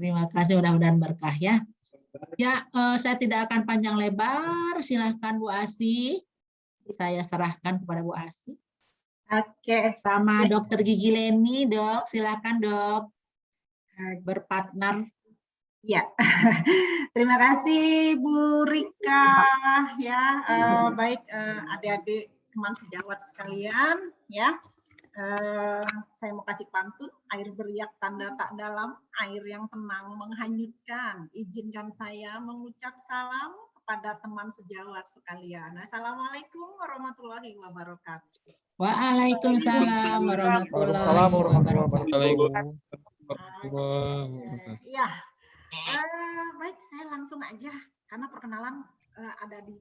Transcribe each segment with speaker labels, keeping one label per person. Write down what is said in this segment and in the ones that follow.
Speaker 1: Terima kasih, mudah-mudahan berkah ya. Ya, saya tidak akan panjang lebar. Silahkan Bu Asi. Saya serahkan kepada Bu Asi.
Speaker 2: Oke,
Speaker 1: Sama Dokter Gigi Leni, Dok. Silakan, Dok. Berpartner.
Speaker 2: Ya, terima kasih Bu Rika. Ya, baik adik-adik teman sejawat sekalian. Ya, saya mau kasih pantun. Air beriak tanda tak dalam, air yang tenang menghanyutkan. Izinkan saya mengucap salam kepada teman sejawat sekalian. Assalamualaikum warahmatullahi wabarakatuh.
Speaker 1: Waalaikumsalam warahmatullahi wabarakatuh.
Speaker 2: Ya, baik, saya langsung aja karena perkenalan ada di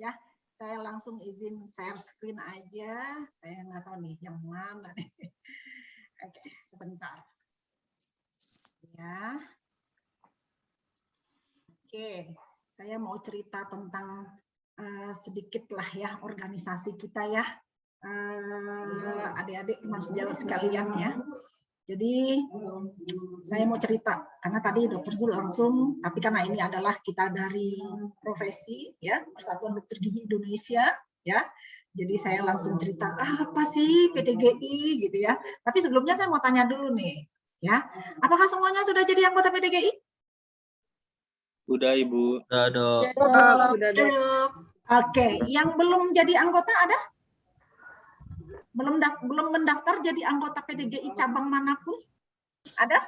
Speaker 2: ya. Saya langsung izin share screen aja. Saya nggak tahu nih yang mana nih. Oke, sebentar. Ya. Oke, saya mau cerita tentang sedikit lah ya organisasi kita ya. Adik-adik teman sejawat sekalian ya. Jadi saya mau cerita karena tadi Dokter Zul langsung, tapi karena ini adalah kita dari profesi ya Persatuan Dokter Gigi Indonesia ya. Jadi saya langsung cerita apa sih PDGI gitu ya. Tapi sebelumnya saya mau tanya dulu nih ya, apakah semuanya sudah jadi anggota PDGI?
Speaker 3: Sudah Ibu.
Speaker 4: Sudah Dok.
Speaker 2: Sudah Dok. Oke, yang belum jadi anggota ada? Belum mendaftar jadi anggota PDGI cabang manapun? Ada?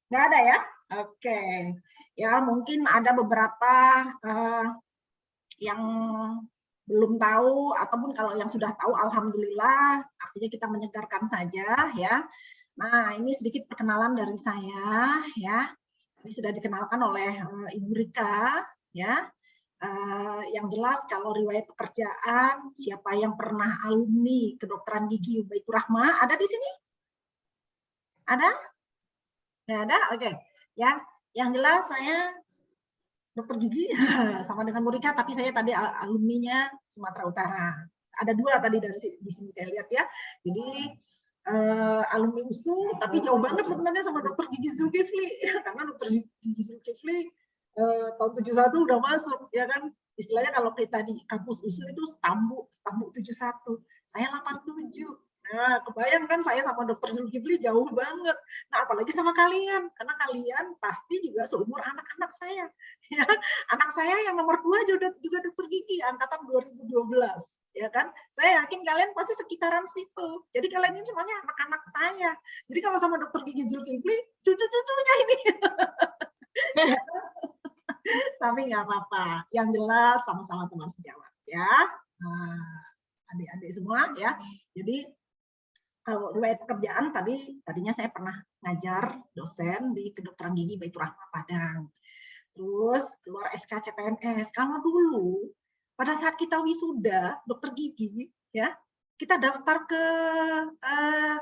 Speaker 2: Nggak ada ya? Oke. Ya, mungkin ada beberapa yang belum tahu, ataupun kalau yang sudah tahu, alhamdulillah, artinya kita menyegarkan saja ya. Nah, ini sedikit perkenalan dari saya ya. Ini sudah dikenalkan oleh Ibu Rika ya. Yang jelas kalau riwayat pekerjaan, siapa yang pernah alumni kedokteran gigi Baitur Rahma ada di sini? Ada? Nggak ada? Oke. Ya, yang jelas saya dokter gigi sama dengan Murika, tapi saya tadi alumninya Sumatera Utara. Ada dua tadi dari di sini saya lihat ya. Jadi alumni USU, tapi jauh banget sebenarnya sama dokter gigi Zulkifli, karena dokter gigi Zulkifli tahun 71 udah masuk ya kan, istilahnya kalau kita di kampus USU itu stambu 71, saya 87. Nah, kebayang kan saya sama dokter Zulkifli jauh banget. Nah, apalagi sama kalian, karena kalian pasti juga seumur anak-anak saya. Ya, anak saya yang nomor 2 juga dokter gigi angkatan 2012, ya kan? Saya yakin kalian pasti sekitaran situ. Jadi kalian ini semuanya anak-anak saya. Jadi kalau sama dokter gigi Zulkifli, cucu-cucunya ini. Ya. Tapi nggak apa-apa. Yang jelas sama-sama teman sejawat ya. Adik-adik semua ya. Jadi kalau riwayat pekerjaan tadinya saya pernah ngajar dosen di kedokteran gigi Baitur Rahma Padang. Terus keluar SK CPNS. Kalau dulu pada saat kita wisuda dokter gigi ya, kita daftar ke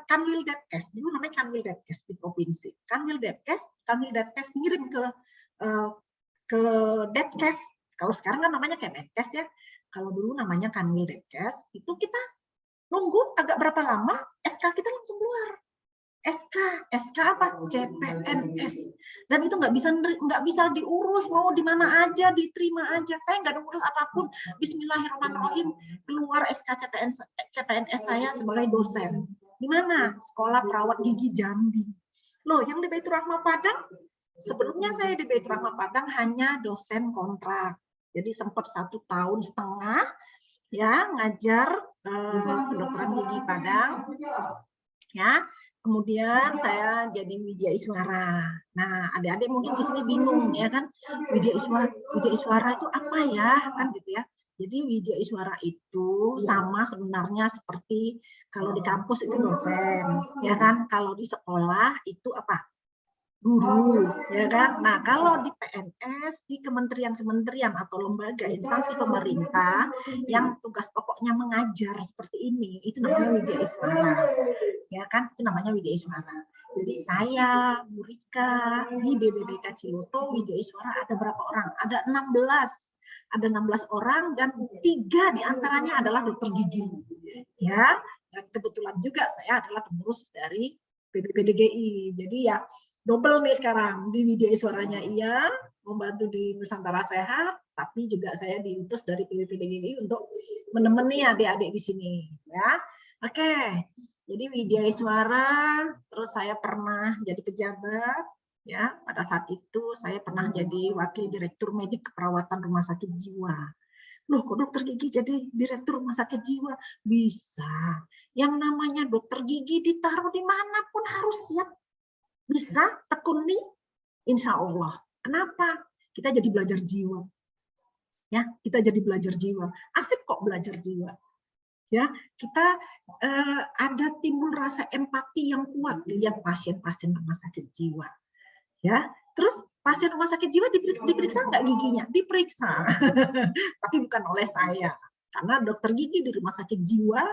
Speaker 2: Kanwil Depkes. Dulu namanya Kanwil Depkes di provinsi. Kanwil Depkes ngirim ke Depkes. Kalau sekarang kan namanya Kemenkes ya. Kalau dulu namanya Kanwil Depkes, itu kita nunggu agak berapa lama, SK kita langsung keluar. SK apa? CPNS. Dan itu nggak bisa diurus, mau di mana aja, diterima aja. Saya nggak urus apapun. Bismillahirrahmanirrahim, keluar SK CPNS saya sebagai dosen. Di mana? Sekolah Perawat Gigi Jambi. Loh, yang di Baitur Rahma Padang, sebelumnya saya di Baitur Rahma Padang hanya dosen kontrak. Jadi sempat 1,5 tahun ya ngajar kedokteran gigi Padang. Ya, kemudian saya jadi Widya Iswara. Nah, adik-adik mungkin di sini bingung ya kan, Widya Iswara itu apa ya kan gitu ya. Jadi Widya Iswara itu sama sebenarnya seperti kalau di kampus itu dosen, ya kan. Kalau di sekolah itu apa? Guru, ya kan. Nah, kalau di PNS, di kementerian-kementerian atau lembaga instansi pemerintah yang tugas pokoknya mengajar seperti ini, itu namanya Widya Iswara. Ya kan, itu namanya Widya Iswara. Jadi saya, Bu Rika, di BBBK Ciloto, Widya Iswara ada berapa orang? Ada 16. Ada 16 orang dan 3 diantaranya adalah dokter gigi. Ya, dan kebetulan juga saya adalah pengurus dari PBPDGI. Jadi ya double nih sekarang, di Widya Iswaranya iya, membantu di Nusantara Sehat, tapi juga saya diutus dari PBPDGI untuk menemani adik-adik di sini. Ya, oke. Jadi Widya Iswara, terus saya pernah jadi pejabat. Ya, pada saat itu saya pernah jadi wakil direktur medik keperawatan rumah sakit jiwa. Loh, kok dokter gigi jadi direktur rumah sakit jiwa? Bisa. Yang namanya dokter gigi ditaruh di manapun harus siap. Bisa, tekuni, insya Allah. Kenapa? Kita jadi belajar jiwa. Ya, kita jadi belajar jiwa. Asik kok belajar jiwa. Ya, kita ada timbul rasa empati yang kuat lihat pasien-pasien rumah sakit jiwa. Ya, terus pasien rumah sakit jiwa diperiksa nggak giginya? Diperiksa, tapi bukan oleh saya, karena dokter gigi di rumah sakit jiwa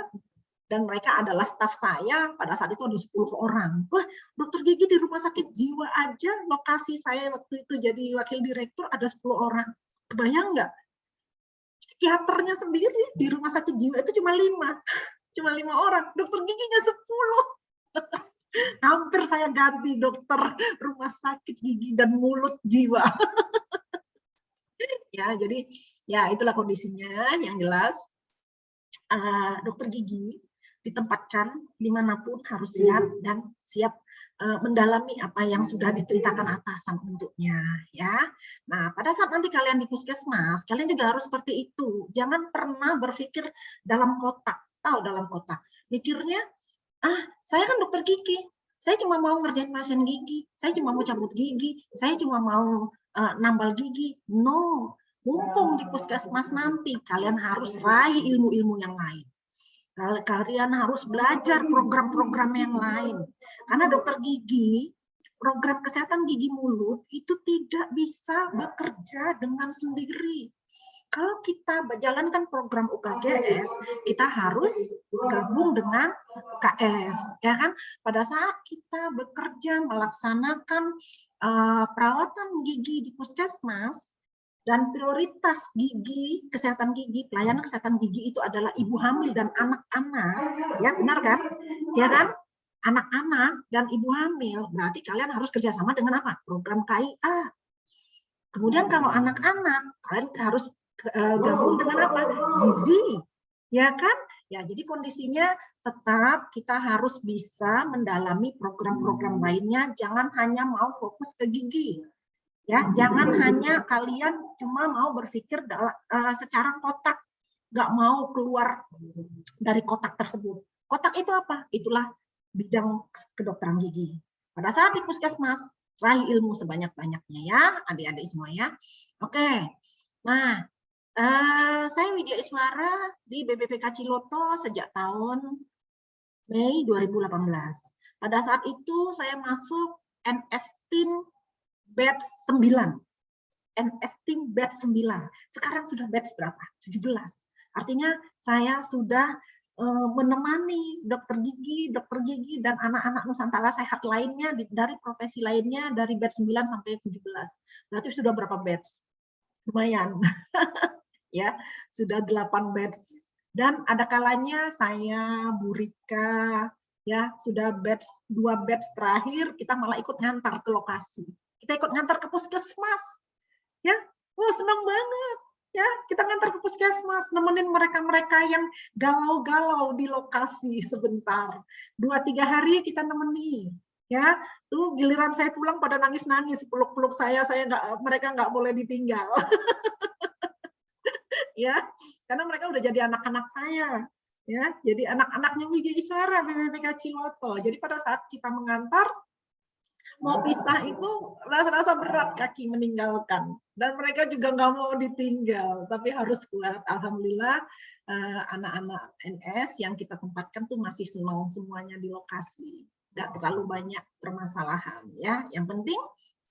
Speaker 2: dan mereka adalah staf saya. Pada saat itu ada 10 orang. Wah, dokter gigi di rumah sakit jiwa aja, lokasi saya waktu itu jadi wakil direktur ada 10 orang. Kebayang nggak? Psikiaternya sendiri di rumah sakit jiwa itu cuma 5 orang, dokter giginya 10. Hampir saya ganti dokter rumah sakit gigi dan mulut jiwa. Ya, jadi ya itulah kondisinya. Yang jelas dokter gigi ditempatkan dimanapun harus siap dan siap mendalami apa yang sudah diperintahkan atasan untuknya, ya. Nah, pada saat nanti kalian di puskesmas, kalian juga harus seperti itu. Jangan pernah berpikir dalam kotak. Tahu dalam kotak. Mikirnya, saya kan dokter gigi, saya cuma mau ngerjain pasien gigi, saya cuma mau cabut gigi, saya cuma mau nambal gigi. No, mumpung di puskesmas nanti, kalian harus raih ilmu-ilmu yang lain. Kalian harus belajar program-program yang lain. Karena dokter gigi, program kesehatan gigi mulut itu tidak bisa bekerja dengan sendiri. Kalau kita menjalankan program UKGS, kita harus gabung dengan UKS, ya kan? Pada saat kita bekerja melaksanakan perawatan gigi di puskesmas dan prioritas gigi, kesehatan gigi, pelayanan kesehatan gigi itu adalah ibu hamil dan anak-anak, ya benar kan? Ya kan? Anak-anak dan ibu hamil, berarti kalian harus kerjasama dengan apa? Program KIA. Kemudian kalau anak-anak, kalian harus gabung dengan apa? Gizi, ya kan? Ya, jadi kondisinya tetap kita harus bisa mendalami program-program lainnya. Jangan hanya mau fokus ke gigi, ya. Jangan hanya kalian cuma mau berpikir secara kotak, nggak mau keluar dari kotak tersebut. Kotak itu apa? Itulah bidang kedokteran gigi. Pada saat di puskesmas, raih ilmu sebanyak-banyaknya ya, adik-adik semua ya. Oke, nah. Saya Widya Iswara di BPPK Ciloto sejak tahun Mei 2018. Pada saat itu saya masuk NS Team batch 9. NS Team batch 9. Sekarang sudah batch berapa? 17. Artinya saya sudah menemani dokter gigi, dan anak-anak Nusantara Sehat lainnya dari profesi lainnya dari batch 9 sampai 17. Berarti sudah berapa batch? Lumayan. Ya, sudah 8 batch. Dan ada kalanya saya, Bu Rika, ya sudah 2 batch terakhir, kita malah ikut ngantar ke lokasi. Kita ikut ngantar ke puskesmas. Ya, wah senang banget. Ya, kita ngantar ke puskesmas, nemenin mereka-mereka yang galau-galau di lokasi sebentar. 2-3 hari kita nemeni. Ya, tuh giliran saya pulang pada nangis-nangis, peluk-peluk saya mereka nggak boleh ditinggal. Ya, karena mereka udah jadi anak-anak saya, ya, jadi anak-anaknya Widya Iswara BPPK Ciloto. Jadi pada saat kita mengantar mau pisah itu rasa-rasa berat kaki meninggalkan, dan mereka juga nggak mau ditinggal, tapi harus kuat. Alhamdulillah anak-anak NS yang kita tempatkan tuh masih senang semuanya di lokasi, nggak terlalu banyak permasalahan. Ya, yang penting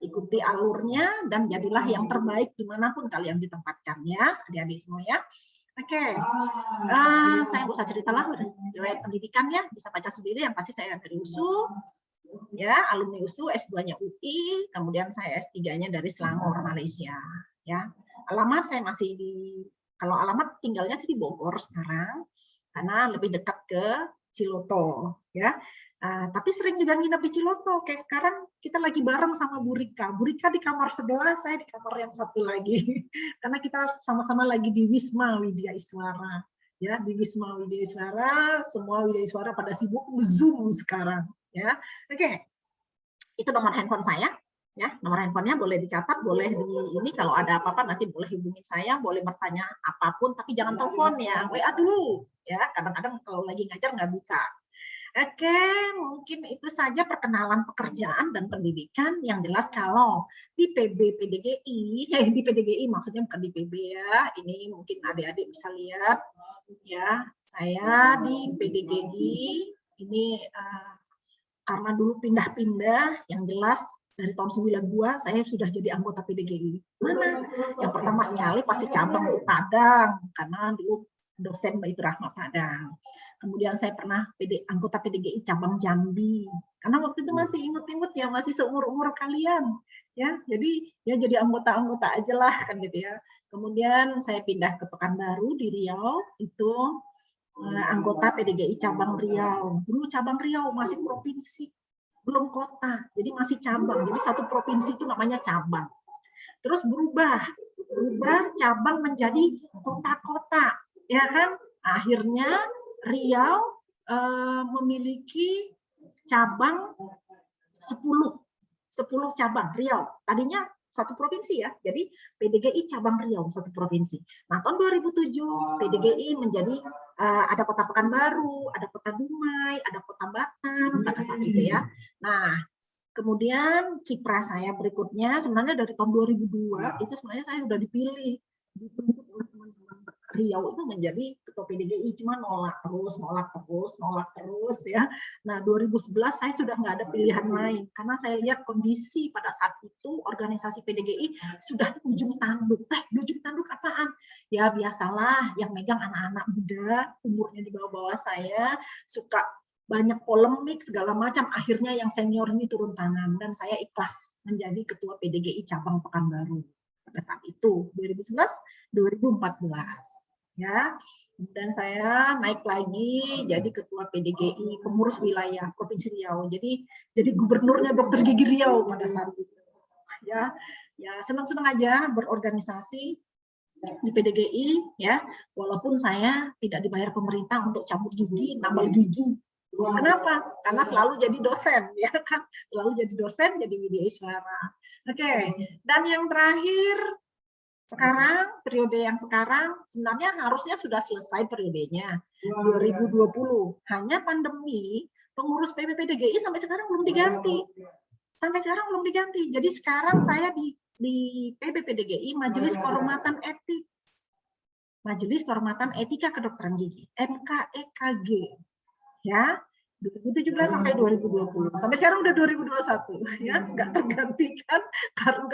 Speaker 2: ikuti alurnya dan jadilah yang terbaik dimanapun kalian ditempatkan ya, adik-adik semua ya. Oke, saya nggak usah cerita lah riwayat pendidikannya, bisa baca sendiri. Yang pasti saya dari USU, ya alumni USU, S2-nya UI, kemudian saya S3-nya dari Selangor, Malaysia. Ya, alamat saya masih kalau alamat tinggalnya sih di Bogor sekarang, karena lebih dekat ke Ciloto. Ya, Tapi sering juga nginep di Ciloto. Kayak sekarang kita lagi bareng sama Bu Rika. Bu Rika di kamar sebelah, saya di kamar yang satu lagi. Karena kita sama-sama lagi di Wisma Widya Iswara. Ya, di Wisma Widya Iswara, semua Widya Iswara pada sibuk Zoom sekarang. Ya, oke. Itu nomor handphone saya. Ya, nomor handphonenya boleh dicatat, boleh di ini kalau ada apa-apa nanti boleh hubungi saya, boleh bertanya apapun, tapi jangan telepon ya, WA dulu. Ya, kadang-kadang kalau lagi ngajar nggak bisa. Oke, mungkin itu saja perkenalan pekerjaan dan pendidikan. Yang jelas kalau di PB PDGI, di PDGI maksudnya bukan di PB ya, ini mungkin adik-adik bisa lihat ya, saya di PDGI ini karena dulu pindah-pindah, yang jelas dari tahun 92 saya sudah jadi anggota PDGI. Mana? Yang pertama sekali pasti cabang Padang, karena dulu dosen Mbak Itu Rahma Padang. Kemudian saya pernah anggota PDGI cabang Jambi. Karena waktu itu masih inget-inget ya, masih seumur-umur kalian. Ya, jadi anggota-anggota aja lah kan gitu ya. Kemudian saya pindah ke Pekanbaru di Riau, itu anggota PDGI cabang Riau. Dulu cabang Riau masih provinsi, belum kota. Jadi masih cabang. Jadi satu provinsi itu namanya cabang. Terus berubah cabang menjadi kota-kota, ya kan? Akhirnya Riau memiliki cabang 10 cabang Riau. Tadinya satu provinsi ya, jadi PDGI cabang Riau satu provinsi. Nah tahun 2007 PDGI menjadi ada kota Pekanbaru, ada kota Dumai, ada kota Batam pada saat itu ya. Nah kemudian kiprah saya berikutnya sebenarnya dari tahun 2002 itu sebenarnya saya sudah ditunjuk oleh teman-teman Riau itu menjadi ketua PDGI, cuma nolak terus ya. Nah 2011 saya sudah nggak ada pilihan lain karena saya lihat kondisi pada saat itu organisasi PDGI sudah di ujung tanduk. Di ujung tanduk apaan? Ya biasalah yang megang anak-anak muda umurnya di bawah-bawah saya, suka banyak polemik segala macam, akhirnya yang senior ini turun tangan dan saya ikhlas menjadi ketua PDGI cabang Pekanbaru pada saat itu 2011-2014 ya. Dan saya naik lagi jadi ketua PDGI pengurus wilayah Provinsi Riau, jadi gubernurnya Dr. Gigi Riau pada saat itu ya. Senang-senang aja berorganisasi di PDGI ya, walaupun saya tidak dibayar pemerintah untuk cabut gigi, nambal gigi. Kenapa? Karena selalu jadi dosen, ya kan? Selalu jadi dosen, jadi Widya Iswara. Oke, dan yang terakhir sekarang, periode yang sekarang sebenarnya harusnya sudah selesai periodenya 2020. Hanya pandemi, pengurus PPPDGI sampai sekarang belum diganti. Jadi sekarang saya di PPPDGI Majelis Kehormatan Etik. Majelis Kehormatan Etika Kedokteran Gigi, MKEKG. Ya, 2017 sampai 2020. Sampai sekarang udah 2021 ya, nggak tergantikan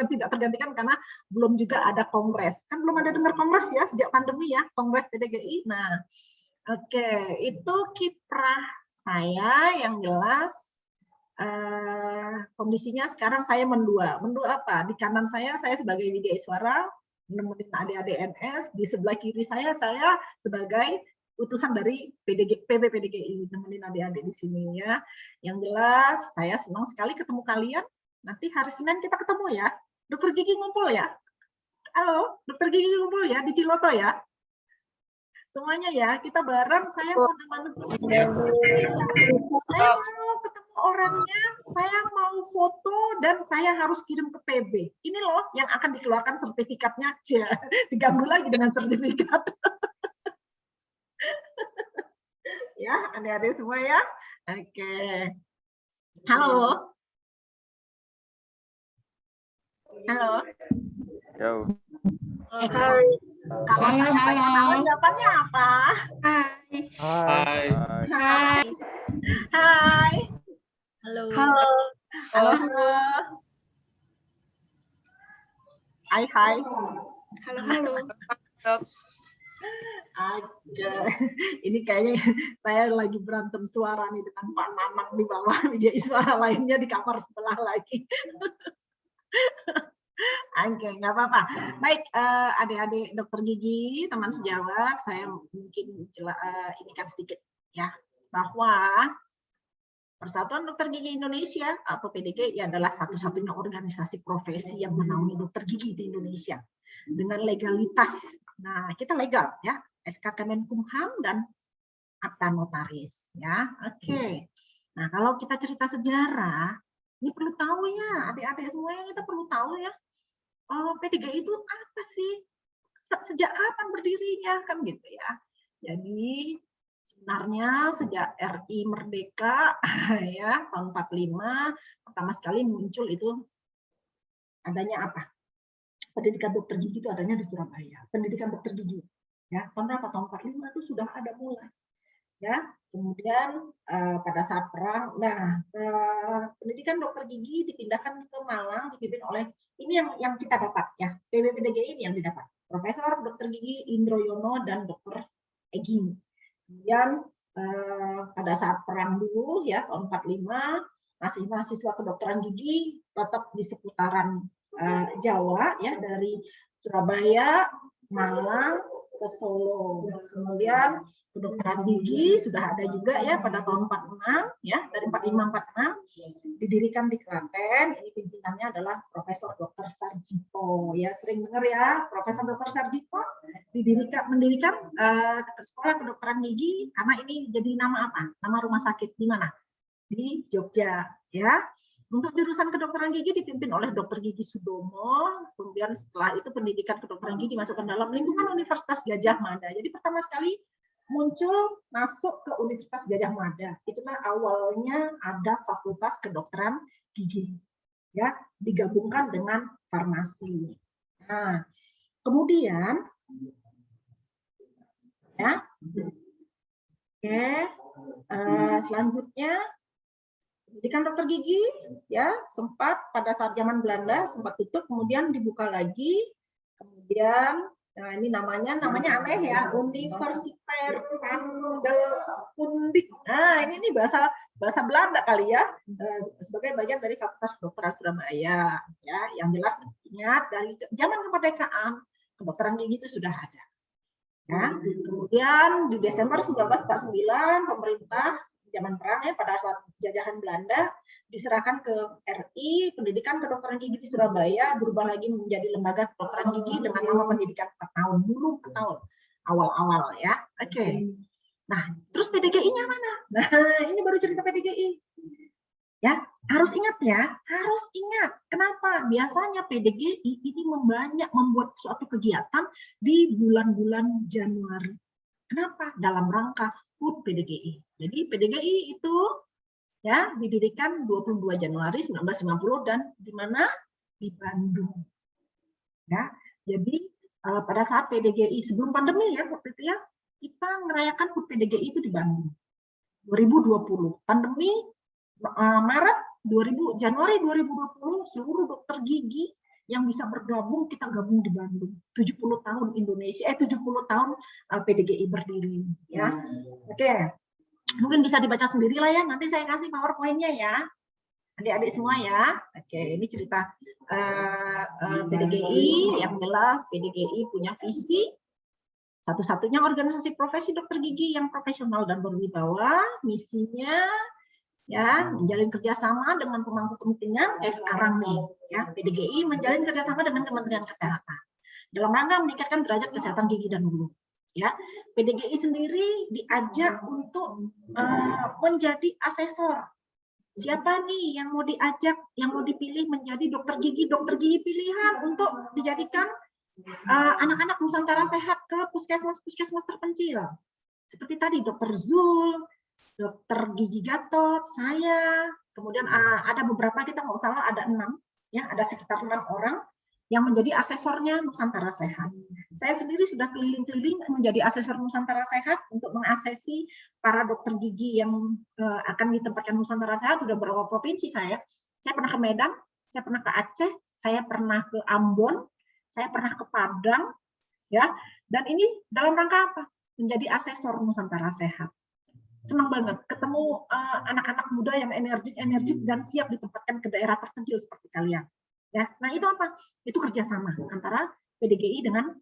Speaker 2: tidak tergantikan karena belum juga ada kongres. Kan belum ada dengar kongres ya sejak pandemi ya, kongres PDGI. Nah, oke, itu kiprah saya yang jelas. Kondisinya sekarang saya mendua apa? Di kanan saya sebagai Widya Iswara menemukan adik-adik NS, di sebelah kiri saya sebagai utusan dari PPPDGI, nemenin adik-adik di sini ya. Yang jelas saya senang sekali ketemu kalian. Nanti hari Senin kita ketemu ya. Dokter Gigi ngumpul ya. Halo, Dokter Gigi ngumpul ya di Ciloto ya. Semuanya ya, kita bareng. Saya mau ketemu orangnya, saya mau foto dan saya harus kirim ke PB. Ini loh yang akan dikeluarkan sertifikatnya aja. Diganggu lagi dengan sertifikat. Ya, adik-adik semua ya. Oke. Halo. Halo.
Speaker 3: Yo.
Speaker 2: Kalau saya tanya nama jawabannya apa?
Speaker 3: Hai.
Speaker 2: Hai.
Speaker 4: Halo.
Speaker 2: Halo. Hai.
Speaker 4: Halo.
Speaker 2: Aja. Ini kayaknya saya lagi berantem suara nih dengan Pak Nanang di bawah, Widya Iswara lainnya di kamar sebelah lagi. Oke, nggak apa-apa. Baik, adik-adik dokter gigi, teman sejawat, saya mungkin ini kan sedikit ya, bahwa Persatuan Dokter Gigi Indonesia atau PDGI adalah satu-satunya organisasi profesi yang menaungi dokter gigi di Indonesia dengan legalitas. Nah, kita legal ya, SK Kemenkumham dan akta notaris ya. Oke. Nah, kalau kita cerita sejarah, ini perlu tahu ya, adik-adik semuanya kita perlu tahu ya. Oh, PDGI itu apa sih? Sejak kapan berdirinya kan gitu ya. Jadi sebenarnya sejak RI merdeka ya tahun 45 pertama sekali muncul itu adanya apa? Pendidikan dokter gigi itu adanya di Surabaya. Pendidikan dokter gigi ya tahun berapa? Tahun 45 itu sudah ada mulai. Ya, kemudian pada saat perang, nah pendidikan dokter gigi dipindahkan ke Malang dipimpin oleh ini yang kita dapat ya, PBPDGI ini yang didapat. Profesor Dokter Gigi Indro Yono dan Dr. Egi. Kemudian pada saat perang dulu ya tahun 45 masih mahasiswa kedokteran gigi tetap di seputaran Jawa ya dari Surabaya, Malang ke Solo. Kemudian kedokteran gigi sudah ada juga ya pada tahun 46 ya dari 45 46 didirikan di Klaten. Ini pimpinannya adalah Profesor Dr. Sarjito ya, sering dengar ya Profesor Dr. Sarjito mendirikan sekolah kedokteran gigi karena ini jadi nama apa? Nama rumah sakit di mana? Di Jogja ya. Untuk jurusan kedokteran gigi dipimpin oleh Dr. Gigi Sudomo, kemudian setelah itu pendidikan kedokteran gigi dimasukkan dalam lingkungan Universitas Gadjah Mada. Jadi pertama sekali muncul masuk ke Universitas Gadjah Mada. Itulah awalnya ada Fakultas Kedokteran Gigi, ya digabungkan dengan farmasi. Nah, kemudian, ya, oke, selanjutnya. Pendidikan dokter gigi ya sempat pada saat zaman Belanda sempat tutup, kemudian dibuka lagi, kemudian nah ini namanya aneh ya, Universitair Handelskundig. Nah ini bahasa Belanda kali ya, sebagai bagian dari Fakultas Kedokteran Surabaya ya. Yang jelas ingat dari zaman kemerdekaan kedokteran gigi itu sudah ada ya. Kemudian di Desember 1949 pemerintah zaman perang ya pada saat jajahan Belanda diserahkan ke RI, pendidikan kedokteran gigi di Surabaya berubah lagi menjadi lembaga kedokteran gigi dengan nama pendidikan 4 tahun dulu, 4 tahun awal-awal ya. Oke. Nah, terus PDGI-nya mana? Nah, ini baru cerita PDGI. Ya, harus ingat ya, harus ingat. Kenapa? Biasanya PDGI ini membuat suatu kegiatan di bulan-bulan Januari. Kenapa? Dalam rangka HUT PDGI. Jadi PDGI itu ya didirikan 22 Januari 1950 dan di mana? Di Bandung. Ya. Jadi pada saat PDGI sebelum pandemi ya waktu itu ya, kita merayakan HUT PDGI itu di Bandung. 2020. Pandemi Maret Januari 2020 seluruh dokter gigi yang bisa bergabung, kita gabung di Bandung. 70 tahun Indonesia, 70 tahun PDGI berdiri. Ya. Oke, mungkin bisa dibaca sendiri lah ya, nanti saya kasih PowerPoint-nya ya. Adik-adik semua ya. Oke, ini cerita PDGI, yang jelas PDGI punya visi, satu-satunya organisasi profesi dokter gigi yang profesional dan berwibawa, misinya ya menjalin kerjasama dengan pemangku kepentingan sekarang nih ya PDGI menjalin kerjasama dengan Kementerian Kesehatan dalam rangka meningkatkan derajat kesehatan gigi dan mulut ya. PDGI sendiri diajak untuk menjadi asesor. Siapa nih yang mau diajak, yang mau dipilih menjadi dokter gigi pilihan untuk dijadikan anak-anak Nusantara Sehat ke puskesmas terpencil seperti tadi Dokter Zul, Dokter Gigi Gatot, saya, kemudian ada beberapa, kita nggak salah ada 6, ya ada sekitar 6 orang yang menjadi asesornya Nusantara Sehat. Saya sendiri sudah keliling-keliling menjadi asesor Nusantara Sehat untuk mengasesi para dokter gigi yang akan ditempatkan Nusantara Sehat. Sudah beberapa provinsi saya pernah ke Medan, saya pernah ke Aceh, saya pernah ke Ambon, saya pernah ke Padang, ya. Dan ini dalam rangka apa? Menjadi asesor Nusantara Sehat. Senang banget ketemu anak-anak muda yang energik dan siap ditempatkan ke daerah terpencil seperti kalian. Ya, nah itu apa? Itu kerjasama antara PDGI dengan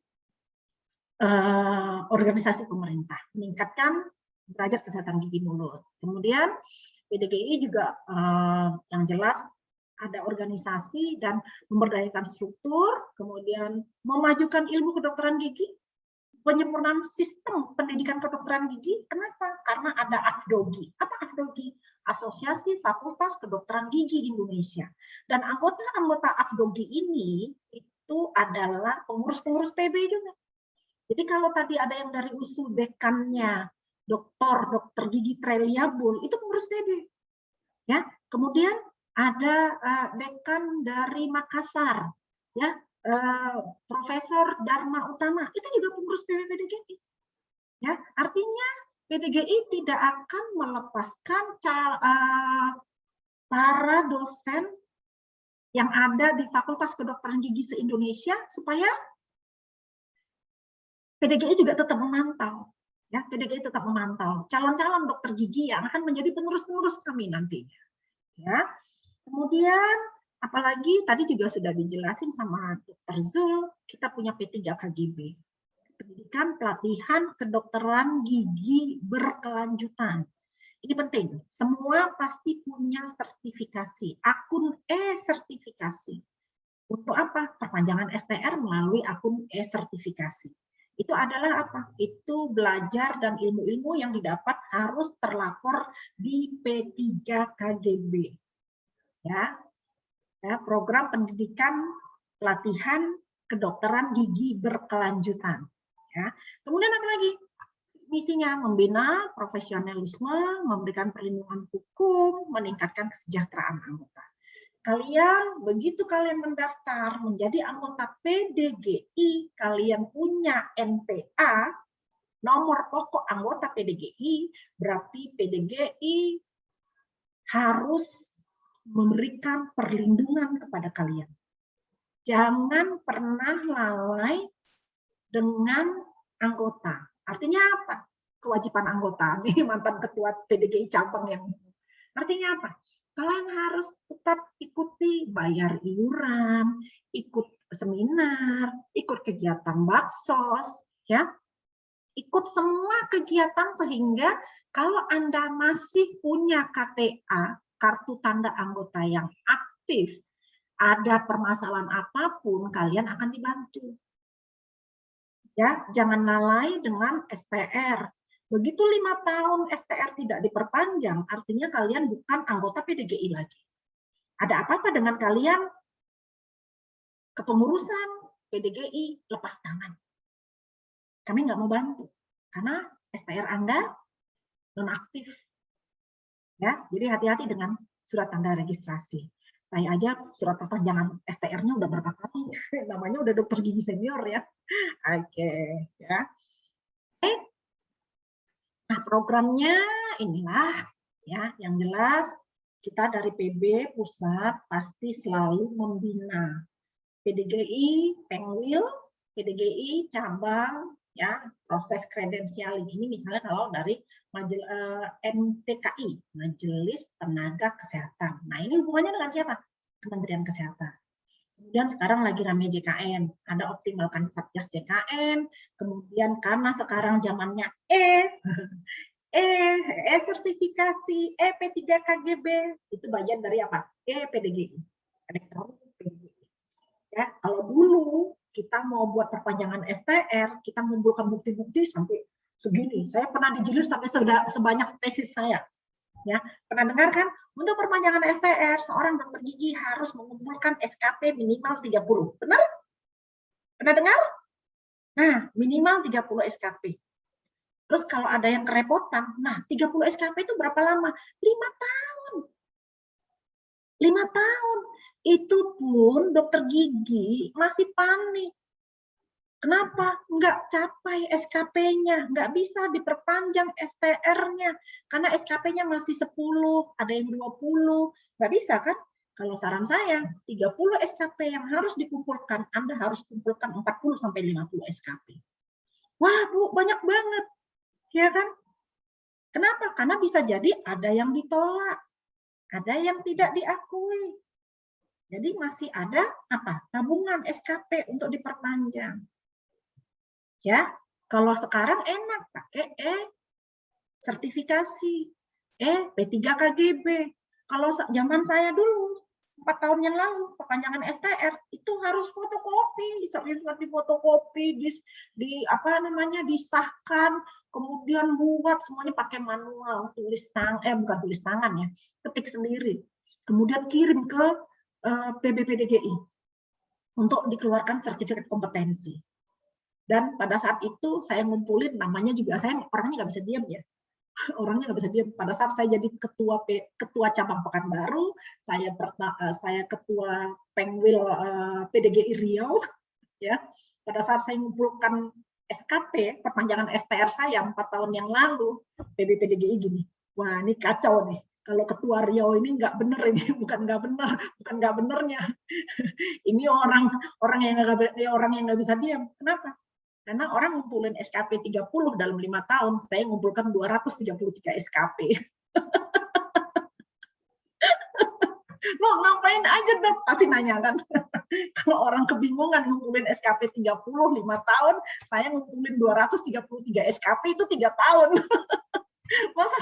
Speaker 2: organisasi pemerintah, meningkatkan derajat kesehatan gigi mulut. Kemudian PDGI juga yang jelas ada organisasi dan memberdayakan struktur, kemudian memajukan ilmu kedokteran gigi, penyempurnaan sistem pendidikan kedokteran gigi. Kenapa? Karena ada AFDOGI. Apa AFDOGI? Asosiasi Fakultas Kedokteran Gigi Indonesia. Dan anggota-anggota AFDOGI ini itu adalah pengurus-pengurus PB juga. Jadi kalau tadi ada yang dari usul dekannya, dokter gigi Trelia Bull, itu pengurus PB. Ya, kemudian ada dekan dari Makassar, ya, Profesor Dharma Utama, itu juga pengurus PDGI. Ya, artinya PDGI tidak akan melepaskan para dosen yang ada di Fakultas Kedokteran Gigi se-Indonesia supaya PDGI juga tetap memantau. Ya, PDGI tetap memantau calon-calon dokter gigi yang akan menjadi penerus-penerus kami nantinya. Ya, kemudian apalagi tadi juga sudah dijelasin sama Dr. Zul, kita punya P3 KGB. Pendidikan pelatihan kedokteran gigi berkelanjutan. Ini penting, semua pasti punya sertifikasi, akun e-sertifikasi. Untuk apa? Perpanjangan STR melalui akun e-sertifikasi. Itu adalah apa? Itu belajar dan ilmu-ilmu yang didapat harus terlapor di P3 KGB. Ya, program pendidikan pelatihan kedokteran gigi berkelanjutan. Ya. Kemudian apa lagi? Misinya membina profesionalisme, memberikan perlindungan hukum, meningkatkan kesejahteraan anggota. Kalian, begitu kalian mendaftar menjadi anggota PDGI, kalian punya NPA, nomor pokok anggota PDGI, berarti PDGI harus memberikan perlindungan kepada kalian. Jangan pernah lalai dengan anggota. Artinya apa? Kewajiban anggota. Nih mantan ketua PDGI cabang yang artinya apa? Kalian harus tetap ikuti bayar iuran, ikut seminar, ikut kegiatan baksos, ya. Ikut semua kegiatan sehingga kalau Anda masih punya KTA, kartu tanda anggota yang aktif, ada permasalahan apapun, kalian akan dibantu. Ya, jangan lalai dengan STR. Begitu 5 tahun STR tidak diperpanjang, artinya kalian bukan anggota PDGI lagi. Ada apa-apa dengan kalian, kepengurusan PDGI lepas tangan. Kami nggak mau bantu, karena STR Anda nonaktif. Ya, jadi hati-hati dengan surat tanda registrasi. Saya aja surat perpanjangan STR-nya udah berapa kali, namanya udah dokter gigi senior ya. Oke, ya. Nah, programnya inilah ya, yang jelas kita dari PB pusat pasti selalu membina PDGI Pengwil, PDGI cabang ya, proses kredensialing ini misalnya kalau dari MTKI, Majelis Tenaga Kesehatan. Nah, ini hubungannya dengan siapa? Kementerian Kesehatan. Kemudian sekarang lagi rame JKN, ada optimalkan Satgas JKN, kemudian karena sekarang zamannya sertifikasi, P3 KGB, itu bagian dari apa? PDGI. Elektronik PDGI. Ya, kalau dulu kita mau buat perpanjangan STR, kita mengumpulkan bukti-bukti sampai segini. Saya pernah dijelir sampai sebanyak tesis saya. Ya, pernah dengar kan? Untuk perpanjangan STR, seorang dokter gigi harus mengumpulkan SKP minimal 30. Benar? Pernah dengar? Nah, minimal 30 SKP. Terus kalau ada yang kerepotan, nah 30 SKP itu berapa lama? 5 tahun. 5 tahun. Itu pun dokter gigi masih panik. Kenapa? Nggak capai SKP-nya, nggak bisa diperpanjang STR-nya, karena SKP-nya masih 10, ada yang 20, nggak bisa kan? Kalau saran saya, 30 SKP yang harus dikumpulkan, Anda harus kumpulkan 40-50 SKP. Wah, Bu, banyak banget. Ya kan? Kenapa? Karena bisa jadi ada yang ditolak, ada yang tidak diakui. Jadi masih ada apa? Tabungan SKP untuk diperpanjang. Ya, kalau sekarang enak pakai sertifikasi. P3 KGB. Kalau zaman saya dulu 4 tahun yang lalu perpanjangan STR itu harus fotokopi, sertifikat di fotokopi, disahkan, kemudian buat semuanya pakai manual, bukan tulis tangan ya, ketik sendiri, kemudian kirim ke PBPDGI untuk dikeluarkan sertifikat kompetensi. Dan pada saat itu saya ngumpulin, namanya juga saya orangnya nggak bisa diam ya. Orangnya nggak bisa diam. Pada saat saya jadi ketua cabang Pekanbaru, saya ketua Pengwil PDGI Riau, ya. Pada saat saya mengumpulkan SKP perpanjangan STR saya 4 tahun yang lalu, PBPDGI gini, wah ini kacau nih. Kalau ketua Riau ini nggak bener ini, bukan nggak benernya. Ini orang yang nggak bisa diam. Kenapa? Karena orang ngumpulin SKP 30 dalam 5 tahun, saya ngumpulkan 233 SKP. Lo ngapain aja Dok? Pasti nanya kan. Kalau orang kebingungan ngumpulin SKP 30 5 tahun, saya ngumpulin 233 SKP itu 3 tahun. Masa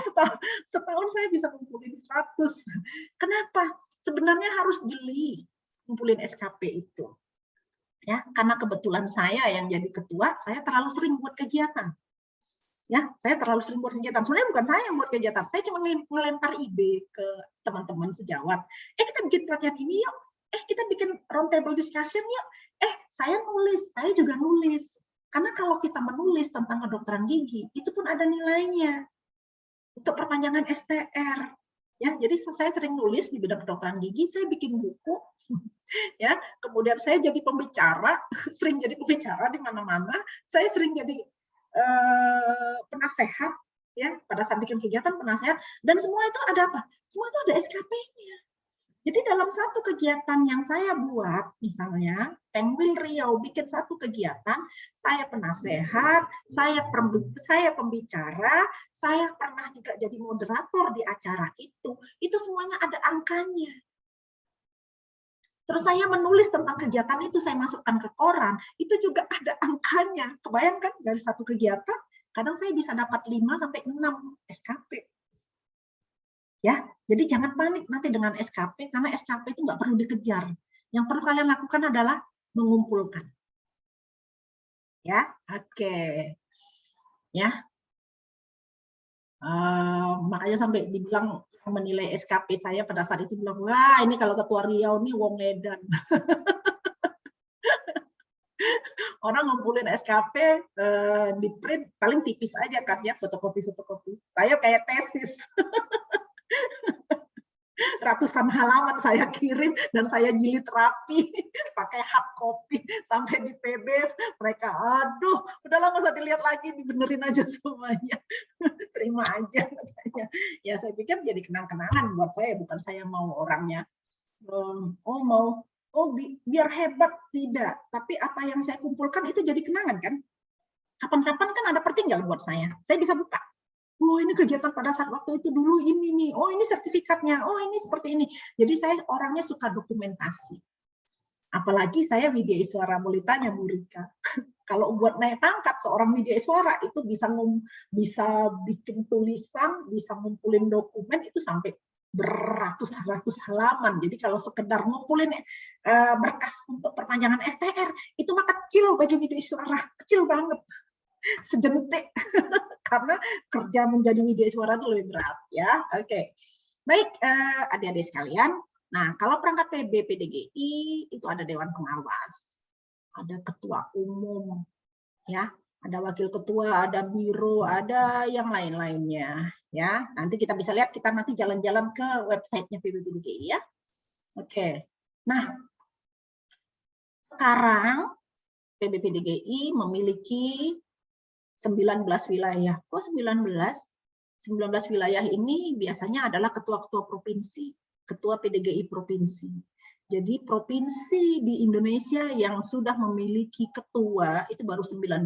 Speaker 2: setahun saya bisa ngumpulin 100. Kenapa? Sebenarnya harus jeli ngumpulin SKP itu. Ya, karena kebetulan saya yang jadi ketua, saya terlalu sering buat kegiatan. Ya, saya terlalu sering buat kegiatan. Sebenarnya bukan saya yang buat kegiatan, saya cuma ngelempar ide ke teman-teman sejawat. Kita bikin pelatihan ini yuk. Kita bikin round table discussion yuk. Saya juga nulis. Karena kalau kita menulis tentang kedokteran gigi, itu pun ada nilainya. Untuk perpanjangan STR. Ya, jadi saya sering nulis di bidang kedokteran gigi, saya bikin buku, ya. Kemudian saya jadi pembicara, sering jadi pembicara di mana-mana. Saya sering jadi penasehat, ya. Pada saat bikin kegiatan penasehat, dan semua itu ada apa? Semua itu ada SKP-nya. Jadi dalam satu kegiatan yang saya buat, misalnya Pengwil Riau bikin satu kegiatan, saya penasehat, saya pembicara, saya pernah juga jadi moderator di acara itu semuanya ada angkanya. Terus saya menulis tentang kegiatan itu, saya masukkan ke koran, itu juga ada angkanya. Kebayangkan dari satu kegiatan, kadang saya bisa dapat 5 sampai 6 SKP. Ya, jadi jangan panik nanti dengan SKP, karena SKP itu nggak perlu dikejar. Yang perlu kalian lakukan adalah mengumpulkan. Ya, oke. Ya, makanya sampai dibilang menilai SKP saya pada saat itu bilang, wah ini kalau ketua Riau nih wong edan. Orang ngumpulin SKP di print paling tipis aja kan ya, fotokopi. Saya kayak tesis. Ratusan halaman saya kirim dan saya jilid rapi pakai hard copy sampai di PB. Mereka aduh udahlah nggak usah dilihat lagi, dibenerin aja semuanya. Terima aja katanya. Ya saya pikir jadi kenang-kenangan buat saya, bukan saya mau orangnya biar hebat, tidak, tapi apa yang saya kumpulkan itu jadi kenangan kan. Kapan-kapan kan ada pertinggal buat saya bisa buka. Oh ini kegiatan pada saat waktu itu dulu ini nih, oh ini sertifikatnya, oh ini seperti ini. Jadi saya orangnya suka dokumentasi. Apalagi saya Widyaiswara, boleh tanya Bu Rika. Kalau buat naik pangkat seorang Widyaiswara itu bisa bikin tulisan, bisa ngumpulin dokumen itu sampai beratus-ratus halaman. Jadi kalau sekedar ngumpulin berkas untuk perpanjangan STR itu mah kecil bagi Widyaiswara, kecil banget. Sejentik karena kerja menjadi Widyaiswara itu lebih berat ya. Oke. Baik adik-adik sekalian. Nah, kalau perangkat PB PDGI itu ada dewan pengawas. Ada ketua umum ya, ada wakil ketua, ada biro, ada yang lain-lainnya ya. Nanti kita bisa lihat, kita nanti jalan-jalan ke websitenya PB PDGI ya. Oke. Nah, sekarang PB PDGI memiliki 19 wilayah. Kok 19? 19 wilayah ini biasanya adalah ketua-ketua provinsi, ketua PDGI provinsi. Jadi provinsi di Indonesia yang sudah memiliki ketua itu baru 19.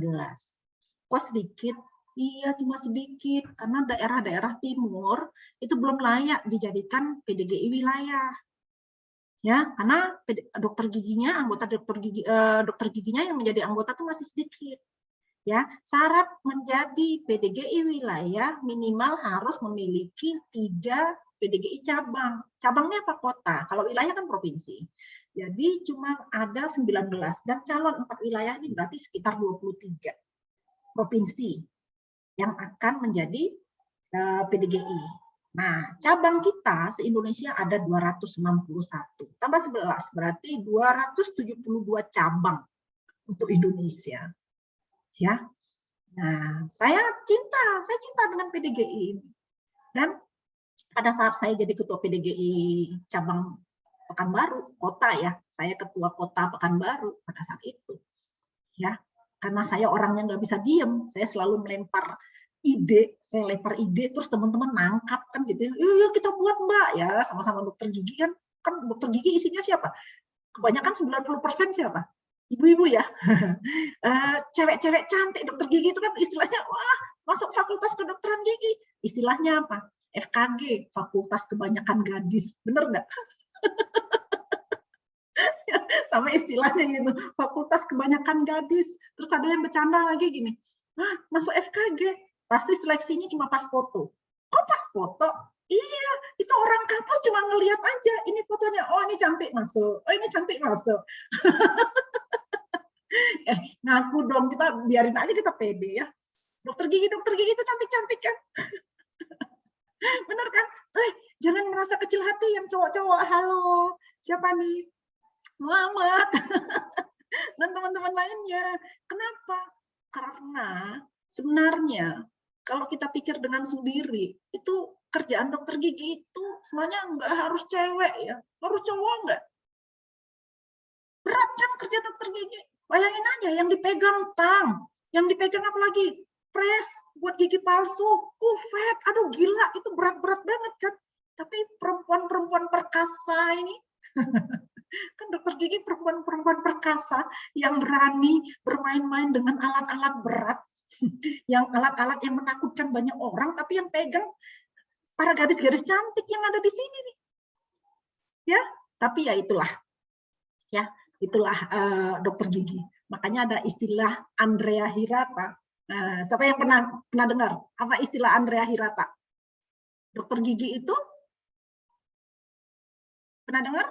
Speaker 2: Kok sedikit? Iya, cuma sedikit. Karena daerah-daerah timur itu belum layak dijadikan PDGI wilayah. Ya, karena dokter giginya, dokter giginya yang menjadi anggota itu masih sedikit. Ya, syarat menjadi PDGI wilayah minimal harus memiliki 3 PDGI cabang. Cabangnya apa? Kota. Kalau wilayah kan provinsi. Jadi cuma ada 19 dan calon 4 wilayah ini berarti sekitar 23 provinsi yang akan menjadi PDGI. Nah, cabang kita se-Indonesia ada 261. Tambah 11 berarti 272 cabang untuk Indonesia. Ya, nah saya cinta dengan PDGI ini. Dan pada saat saya jadi ketua PDGI cabang Pekanbaru kota ya, saya ketua kota Pekanbaru pada saat itu, ya, karena saya orangnya nggak bisa diem, saya selalu melempar ide, terus teman-teman nangkap kan gitu, yuk kita buat Mbak ya, sama-sama dokter gigi kan dokter gigi isinya siapa? Kebanyakan 90% siapa? Ibu-ibu ya, cewek-cewek cantik dokter gigi itu kan istilahnya, wah masuk fakultas kedokteran gigi, istilahnya apa? FKG, fakultas kebanyakan gadis, bener nggak? Sama istilahnya gitu, fakultas kebanyakan gadis. Terus ada yang bercanda lagi gini, masuk FKG, pasti seleksinya cuma pas foto. Oh pas foto? Iya, itu orang kampus cuma ngelihat aja, ini fotonya, oh ini cantik masuk, oh ini cantik masuk. Ngaku dong, kita biarin aja kita pede ya. Dokter gigi itu cantik-cantik kan? Bener kan? Jangan merasa kecil hati yang cowok-cowok. Halo, siapa nih? Muhammad. Dan teman-teman lainnya. Kenapa? Karena sebenarnya kalau kita pikir dengan sendiri, itu kerjaan dokter gigi itu sebenarnya nggak harus cewek ya. Harus cowok nggak? Berat kan kerja dokter gigi? Bayangin aja yang dipegang tang, yang dipegang apa lagi? Pres buat gigi palsu, kufet, aduh gila itu berat-berat banget kan. Tapi perempuan-perempuan perkasa ini, kan dokter gigi perempuan-perempuan perkasa yang berani bermain-main dengan alat-alat berat, yang alat-alat yang menakutkan banyak orang, tapi yang pegang para gadis-gadis cantik yang ada di sini nih. Ya, tapi ya itulah. Ya, itulah dokter gigi. Makanya ada istilah Andrea Hirata. Siapa yang pernah dengar apa istilah Andrea Hirata? Dokter gigi itu pernah dengar?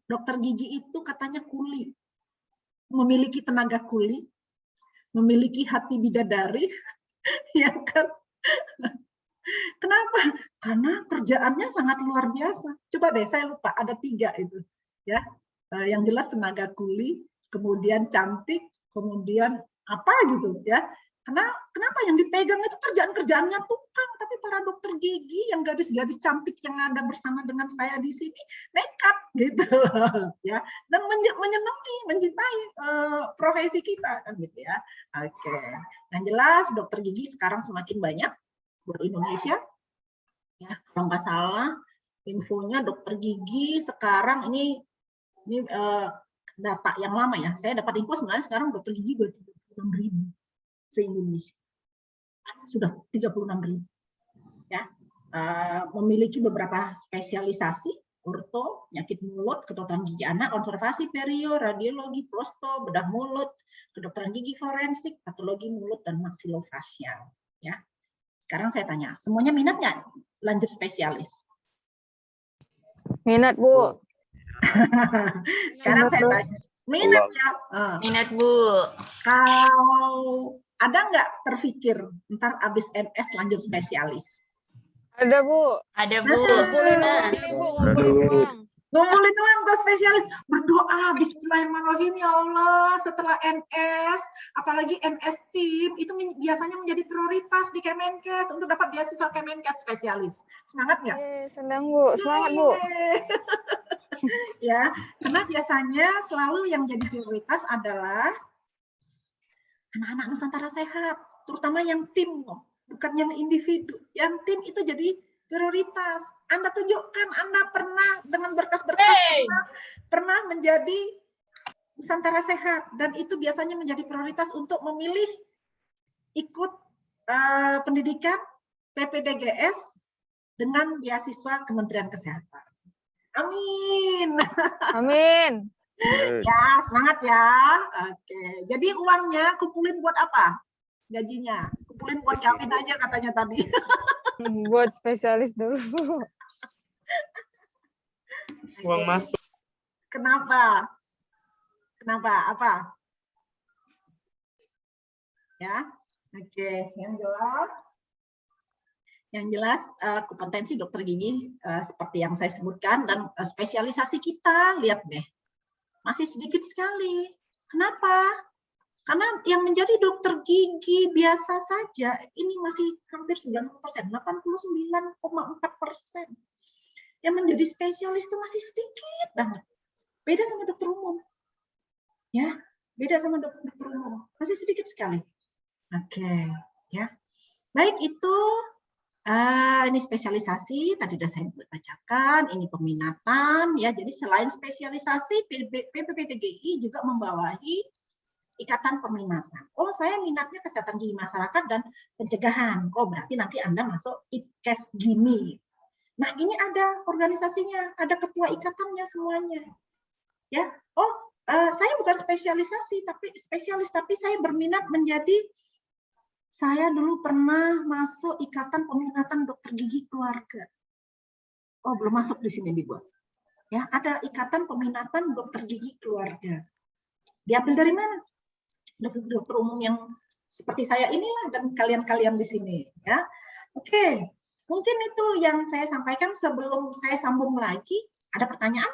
Speaker 2: Dokter gigi itu katanya kuli, memiliki tenaga kuli, memiliki hati bidadari, ya kan? Kenapa? Karena kerjaannya sangat luar biasa. Coba deh, saya lupa ada 3 itu, ya. Yang jelas tenaga kuli, kemudian cantik, kemudian apa gitu, ya. Kenapa yang dipegang itu kerjaan-kerjaannya tukang, tapi para dokter gigi yang gadis-gadis cantik yang ada bersama dengan saya di sini nekat gitu, ya. Dan menyenangi, mencintai profesi kita kan gitu ya. Oke. Yang jelas dokter gigi sekarang semakin banyak di Indonesia. Ya, kalau nggak salah infonya dokter gigi sekarang ini data yang lama ya. Saya dapat info sebenarnya sekarang dokter gigi 36.000 se-Indonesia. Sudah 36.000. Ya. Memiliki beberapa spesialisasi, orto, penyakit mulut, kedokteran gigi anak, konservasi perio, radiologi, prosto, bedah mulut, kedokteran gigi forensik, patologi mulut dan maksilofacial. Ya. Sekarang saya tanya, semuanya minat nggak lanjut spesialis?
Speaker 5: Minat, Bu.
Speaker 2: Sekarang saya tanya, minat ya?
Speaker 4: Minat, Bu.
Speaker 2: Kalau ada nggak terpikir ntar abis MS lanjut spesialis?
Speaker 5: Ada, Bu.
Speaker 4: Ada, Bu.
Speaker 5: Ngumpulin uang.
Speaker 2: Ngumpulin uang ke spesialis, berdoa bismillahirrahmanirrahim ya Allah setelah NS, apalagi NS tim itu biasanya menjadi prioritas di Kemenkes untuk dapat beasiswa Kemenkes spesialis. Semangat nggak?
Speaker 5: Senang, Bu. Semangat, Bu.
Speaker 2: Ya, karena biasanya selalu yang jadi prioritas adalah anak-anak Nusantara Sehat, terutama yang tim loh, bukan yang individu. Yang tim itu jadi prioritas. Anda tunjukkan Anda pernah dengan berkas-berkas pernah menjadi Nusantara Sehat, dan itu biasanya menjadi prioritas untuk memilih ikut pendidikan PPDGS dengan beasiswa Kementerian Kesehatan. Amin.
Speaker 5: Amin.
Speaker 2: Ya, semangat ya. Oke. Jadi uangnya kumpulin buat apa? Gajinya. Kumpulin buat kawin aja katanya tadi.
Speaker 5: Buat spesialis dulu, Bu.
Speaker 6: Uang
Speaker 2: Oke.
Speaker 6: masuk.
Speaker 2: Kenapa? Kenapa? Apa? Ya. Oke, yang jelas kompetensi dokter gigi seperti yang saya sebutkan dan spesialisasi kita lihat deh masih sedikit sekali. Kenapa? Karena yang menjadi dokter gigi biasa saja ini masih hampir 90%, 89,4%. Yang menjadi spesialis itu masih sedikit banget. Beda sama dokter umum. Ya, beda sama dokter umum. Masih sedikit sekali. Oke, ya. Baik, itu ini spesialisasi tadi sudah saya bacakan, ini peminatan ya. Jadi selain spesialisasi PPPDGI juga membawahi ikatan peminatan. Oh, saya minatnya kesehatan gigi masyarakat dan pencegahan. Oh, berarti nanti Anda masuk IPKES Gini. Nah, ini ada organisasinya, ada ketua ikatannya semuanya. Ya. Oh, saya bukan spesialisasi tapi saya berminat menjadi. Saya dulu pernah masuk ikatan peminatan dokter gigi keluarga. Oh, belum masuk di sini dibuat. Ya, ada ikatan peminatan dokter gigi keluarga. Diambil dari mana? Dokter umum yang seperti saya inilah dan kalian-kalian di sini. Ya, oke. Mungkin itu yang saya sampaikan sebelum saya sambung lagi. Ada pertanyaan?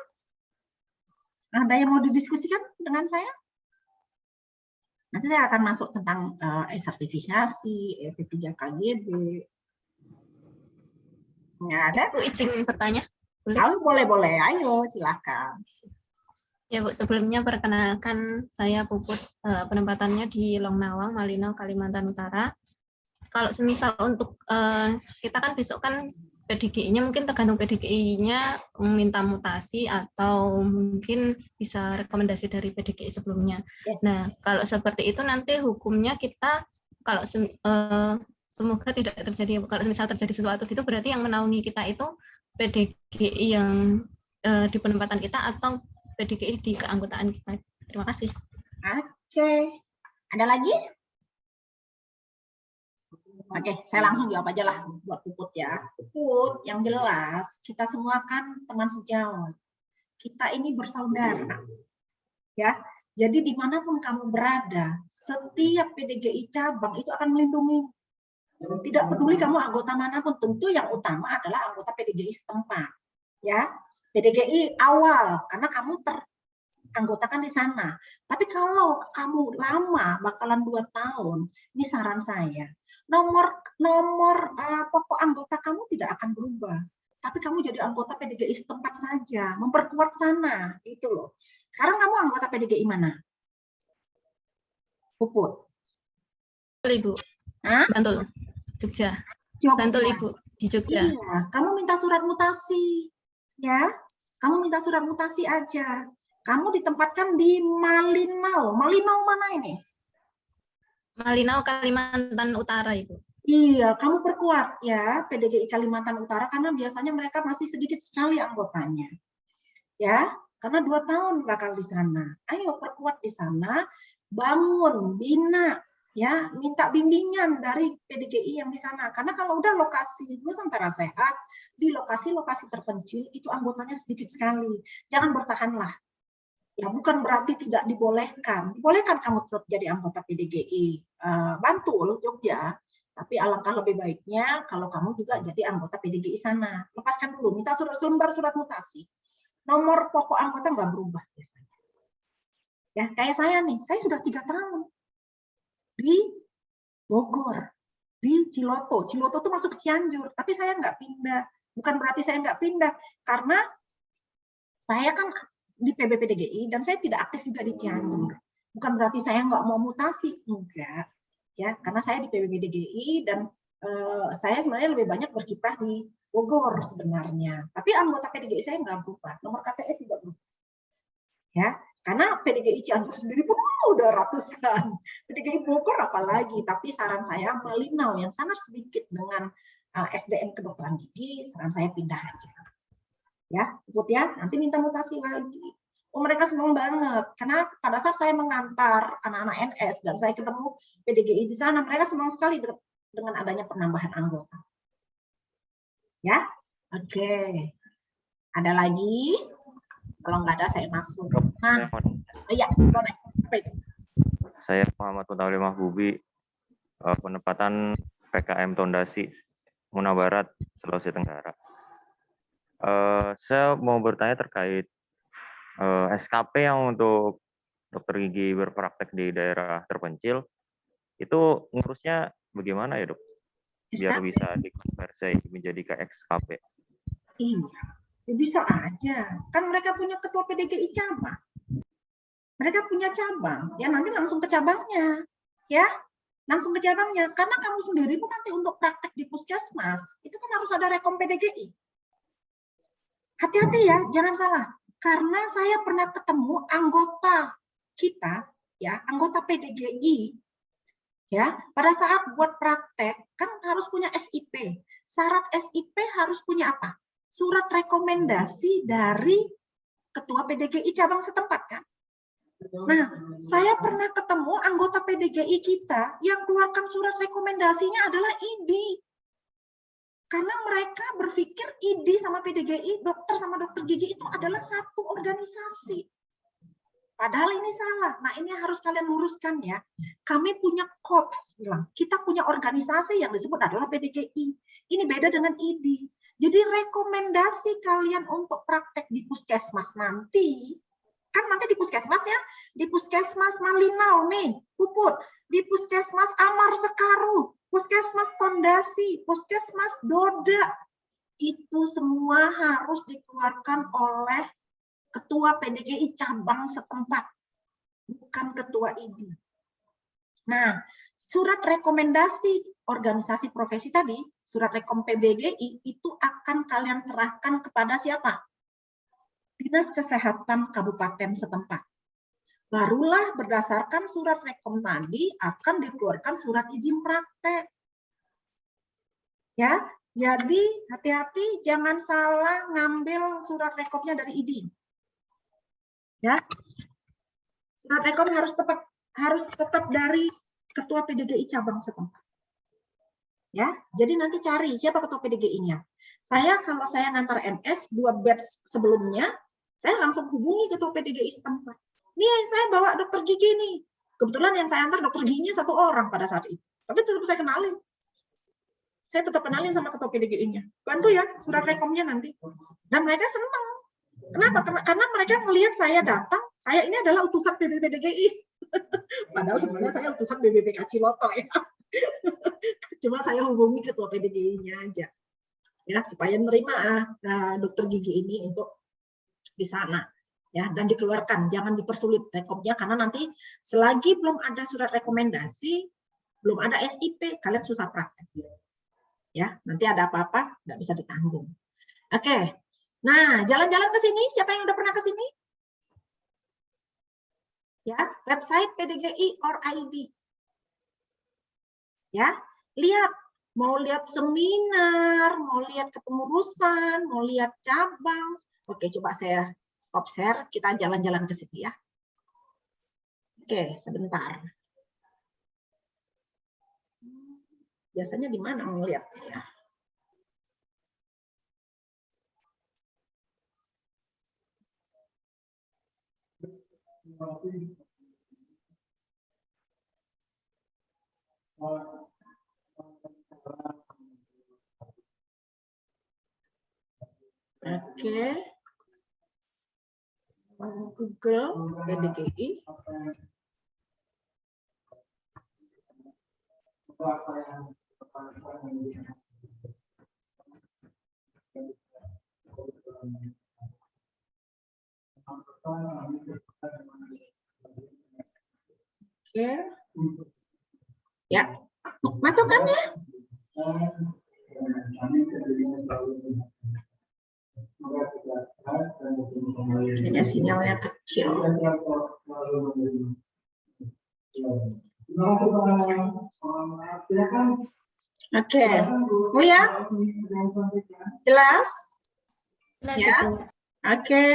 Speaker 2: Ada yang mau didiskusikan dengan saya? Nanti saya akan masuk tentang sertifikasi, EP3KGB. Nggak ada?
Speaker 4: Bu, izin bertanya?
Speaker 2: Boleh. Ayo, silakan.
Speaker 4: Ya Bu, sebelumnya perkenalkan saya Puput, penempatannya di Longnawang, Malinau, Kalimantan Utara. Kalau semisal untuk kita kan besok kan PDGI-nya mungkin tergantung PDGI-nya minta mutasi atau mungkin bisa rekomendasi dari PDGI sebelumnya.
Speaker 2: Yes.
Speaker 4: Nah, kalau seperti itu nanti hukumnya kita kalau semoga tidak terjadi, kalau misal terjadi sesuatu gitu berarti yang menaungi kita itu PDGI yang di penempatan kita atau PDGI di keanggotaan kita. Terima kasih.
Speaker 2: Oke. Ada lagi? Oke, saya langsung jawab aja lah buat Puput ya. Puput, yang jelas kita semua kan teman sejawat. Kita ini bersaudara. Ya, jadi dimanapun kamu berada, setiap PDGI cabang itu akan melindungi. Tidak peduli kamu anggota manapun, tentu yang utama adalah anggota PDGI setempat. Ya, PDGI awal karena kamu teranggotakan di sana. Tapi kalau kamu lama, bakalan 2 tahun, ini saran saya. Nomor pokok anggota kamu tidak akan berubah, tapi kamu jadi anggota PDGI setempat saja, memperkuat sana, gitu loh. Sekarang kamu anggota PDGI mana? Puput.
Speaker 4: Ibu.
Speaker 2: Hah?
Speaker 4: Bantul, Jogja.
Speaker 2: Jogja.
Speaker 4: Bantul Ibu di Jogja.
Speaker 2: Iya, kamu minta surat mutasi, ya. Kamu minta surat mutasi aja. Kamu ditempatkan di Malinau. Malinau mana ini?
Speaker 4: Malinau, Kalimantan Utara, Ibu.
Speaker 2: Iya, kamu perkuat ya PDGI Kalimantan Utara karena biasanya mereka masih sedikit sekali anggotanya. Ya, karena 2 tahun bakal di sana. Ayo perkuat di sana, bangun, bina, ya, minta bimbingan dari PDGI yang di sana. Karena kalau udah lokasi Nusantara Sehat, di lokasi-lokasi terpencil itu anggotanya sedikit sekali. Jangan bertahanlah. Ya, bukan berarti tidak dibolehkan. Dibolehkan kamu tetap jadi anggota PDGI Bantul, Jogja. Tapi alangkah lebih baiknya kalau kamu juga jadi anggota PDGI sana. Lepaskan dulu, minta selembar surat mutasi. Nomor pokok anggota nggak berubah biasanya. Ya, kayak saya nih, saya sudah 3 tahun di Bogor, di Ciloto. Ciloto tuh masuk ke Cianjur, tapi saya nggak pindah. Bukan berarti saya nggak pindah, karena saya kan di PBPDGI dan saya tidak aktif juga di Cianjur. Bukan berarti saya nggak mau mutasi, enggak. Ya, karena saya di PBPDGI dan saya sebenarnya lebih banyak berkiprah di Bogor sebenarnya. Tapi anggota PDGI saya nggak berubah, nomor KTP tidak berubah. Ya, karena PDGI Cianjur sendiri pun udah ratusan. PDGI Bogor apalagi, tapi saran saya Malinau yang sangat sedikit dengan SDM kedokteran gigi, saran saya pindah aja. Ya, Puput ya, nanti minta mutasi lagi. Oh, mereka senang banget karena pada saat saya mengantar anak-anak NS dan saya ketemu PDGI di sana, mereka senang sekali dengan adanya penambahan anggota. Ya, oke. Ada lagi? Kalau nggak ada saya masuk. Nah, ya, boleh. Apa itu?
Speaker 3: Saya Muhammad Mutawalli Mahbubi, penempatan PKM Tondasi, Muna Barat, Sulawesi Tenggara. Saya mau bertanya terkait SKP yang untuk dokter gigi berpraktek di daerah terpencil, itu ngurusnya bagaimana ya dok? Biar
Speaker 2: SKP?
Speaker 3: bisa dikonversi menjadi ke SKP.
Speaker 2: Iya, bisa aja. Kan mereka punya ketua PDGI cabang. Mereka punya cabang, ya nanti langsung ke cabangnya. Ya, langsung ke cabangnya. Karena kamu sendiri pun nanti untuk praktek di puskesmas, itu kan harus ada rekom PDGI. Hati-hati ya, jangan salah. Karena saya pernah ketemu anggota kita, ya, anggota PDGI, ya, pada saat buat praktek kan harus punya SIP. Syarat SIP harus punya apa? Surat rekomendasi dari ketua PDGI cabang setempat kan. Nah, saya pernah ketemu anggota PDGI kita yang keluarkan surat rekomendasinya adalah ID. Karena mereka berpikir ID sama PDGI, dokter sama dokter gigi itu adalah satu organisasi. Padahal ini salah. Nah, ini harus kalian luruskan ya. Kami punya KOPS, bilang. Kita punya organisasi yang disebut adalah PDGI. Ini beda dengan ID. Jadi rekomendasi kalian untuk praktek di puskesmas nanti, kan nanti di puskesmas ya, di puskesmas Malinau nih, Puput, di puskesmas Amar Sekaru, puskesmas Tondasi, puskesmas Doda, itu semua harus dikeluarkan oleh ketua PDGI cabang setempat, bukan ketua ID. Nah, surat rekomendasi organisasi profesi tadi, surat rekom PDGI itu akan kalian serahkan kepada siapa? Dinas Kesehatan Kabupaten setempat. Barulah berdasarkan surat rekom tadi akan dikeluarkan surat izin praktek. Ya, jadi hati-hati jangan salah ngambil surat rekomnya dari ID. Ya, surat rekom harus tetap dari ketua PDGI cabang setempat. Ya, jadi nanti cari siapa ketua PDGI-nya. Kalau saya ngantar NS 2 batch sebelumnya, saya langsung hubungi ketua PDGI setempat. Nih, saya bawa dokter gigi nih. Kebetulan yang saya antar dokter giginya 1 orang pada saat itu. Tapi tetap saya kenalin. Saya tetap kenalin sama ketua PDGI-nya. Bantu ya surat rekomnya nanti. Dan mereka senang. Kenapa? Karena mereka melihat saya datang, saya ini adalah utusan PDGI. Padahal sebenarnya saya utusan BPPK Ciloto ya. Cuma saya hubungi ketua PDGI-nya aja. Ya, supaya nerima dokter gigi ini untuk di sana. Ya, dan dikeluarkan, jangan dipersulit rekomnya karena nanti selagi belum ada surat rekomendasi, belum ada SIP, kalian susah praktek. Ya, nanti ada apa-apa nggak bisa ditanggung. Oke. Nah, jalan-jalan ke sini, siapa yang udah pernah ke sini? Ya, website PDGI or ID. Ya, lihat, mau lihat seminar, mau lihat kepengurusan, mau lihat cabang. Oke, coba saya stop share, kita jalan-jalan ke situ ya. Oke, sebentar. Biasanya di mana melihatnya ya? Oke. Google PDGI. Oke. Ya. Masukkan ya. Kayaknya sinyalnya kecil. Oke, lihat? Jelas?
Speaker 4: Jelas,
Speaker 2: Ya.
Speaker 4: Ibu.
Speaker 2: Oke.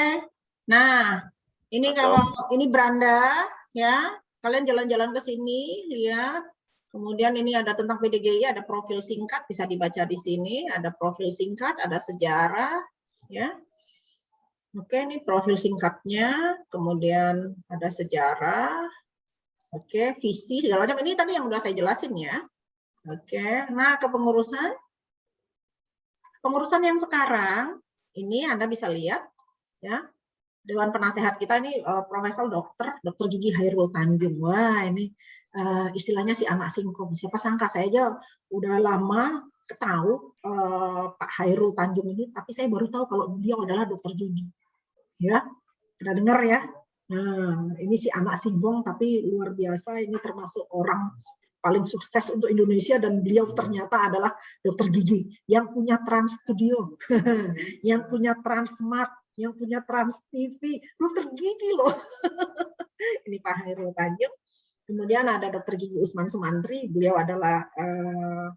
Speaker 2: Nah, Ini
Speaker 3: Betul.
Speaker 2: kalau ini beranda ya, kalian jalan-jalan ke sini lihat. Kemudian ini ada tentang PDGI, ada profil singkat bisa dibaca di sini, ada profil singkat, ada sejarah ya. Oke, ini profil singkatnya, kemudian ada sejarah. Oke, visi segala macam. Ini tadi yang udah saya jelasin ya. Oke, nah kepengurusan. Pengurusan yang sekarang ini Anda bisa lihat ya. Dewan Penasehat kita ini Profesor Dr. Gigi Hairul Tanjung. Wah, ini istilahnya si anak singkong. Siapa sangka, saya aja udah lama tahu Pak Hairul Tanjung ini, tapi saya baru tahu kalau beliau adalah dokter gigi. Ya, pernah dengar ya? Nah, ini si anak singkong, tapi luar biasa. Ini termasuk orang paling sukses untuk Indonesia, dan beliau ternyata adalah dokter gigi yang punya Trans Studio, yang punya Transmart, yang punya Trans TV, dokter gigi loh. Ini Pak Hairul Tanjung. Kemudian ada Dokter Gigi Usman Sumantri, beliau adalah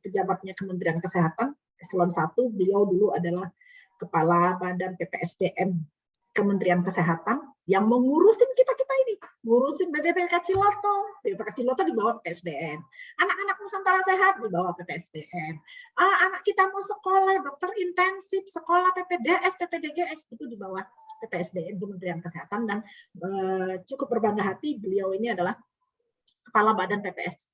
Speaker 2: pejabatnya Kementerian Kesehatan, Eselon 1, beliau dulu adalah Kepala Badan PPSDM Kementerian Kesehatan yang mengurusin kita-kita ini, ngurusin BPPK Ciloto. BPPK Ciloto di bawah PPSDM. Anak-anak Nusantara Sehat di bawah PPSDM. Anak kita mau sekolah dokter intensif, sekolah PPDS, PPDGS itu di bawah PPSDM Kementerian Kesehatan, dan cukup berbangga hati beliau ini adalah Kepala Badan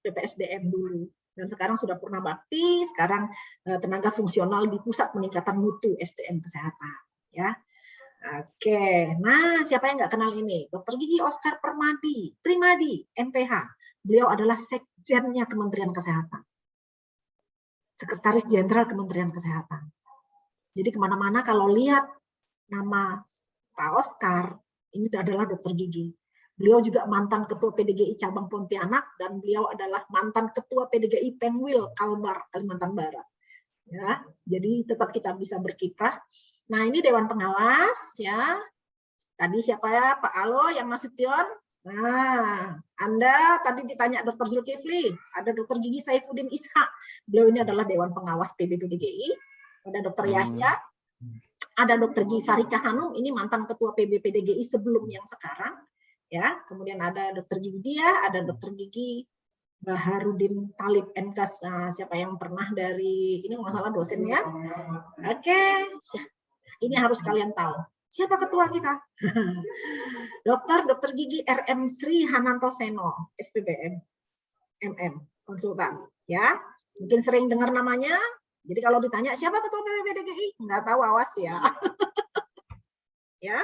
Speaker 2: PPSDM dulu, dan sekarang sudah purna bakti, sekarang tenaga fungsional di Pusat Peningkatan Mutu SDM Kesehatan. Ya, oke. Nah, siapa yang nggak kenal ini? Dokter Gigi Oscar Primadi, MPH. Beliau adalah Sekjennya Kementerian Kesehatan, Sekretaris Jenderal Kementerian Kesehatan. Jadi kemana-mana kalau lihat nama Pak Oscar, ini adalah dokter gigi. Beliau juga mantan Ketua PDGI Cabang Pontianak, dan beliau adalah mantan Ketua PDGI Pengwil Kalbar, Kalimantan Barat. Ya, jadi tetap kita bisa berkiprah. Nah, ini Dewan Pengawas ya. Tadi siapa ya? Pak Alo yang Nasution. Nah, Anda tadi ditanya Dr. Zulkifli, ada Dr. Gigi Saifuddin Ishak. Beliau ini adalah Dewan Pengawas PBPDGI. Ada Dr. Yahya, ada Dr. Gigi Farika Hanum, ini mantan Ketua PBPDGI sebelum yang sekarang. Ya, kemudian ada Dr. Gigi Dia, ada Dr. Gigi Baharudin Talib MKes. Nah, siapa yang pernah dari ini nggak salah dosennya? Oke, ini harus kalian tahu. Siapa ketua kita? Dr. Gigi RM Sri Hananto Seno, SPBM, MM, konsultan. Ya, mungkin sering dengar namanya. Jadi kalau ditanya siapa ketua PBPDGI, nggak tahu, awas ya. Ya.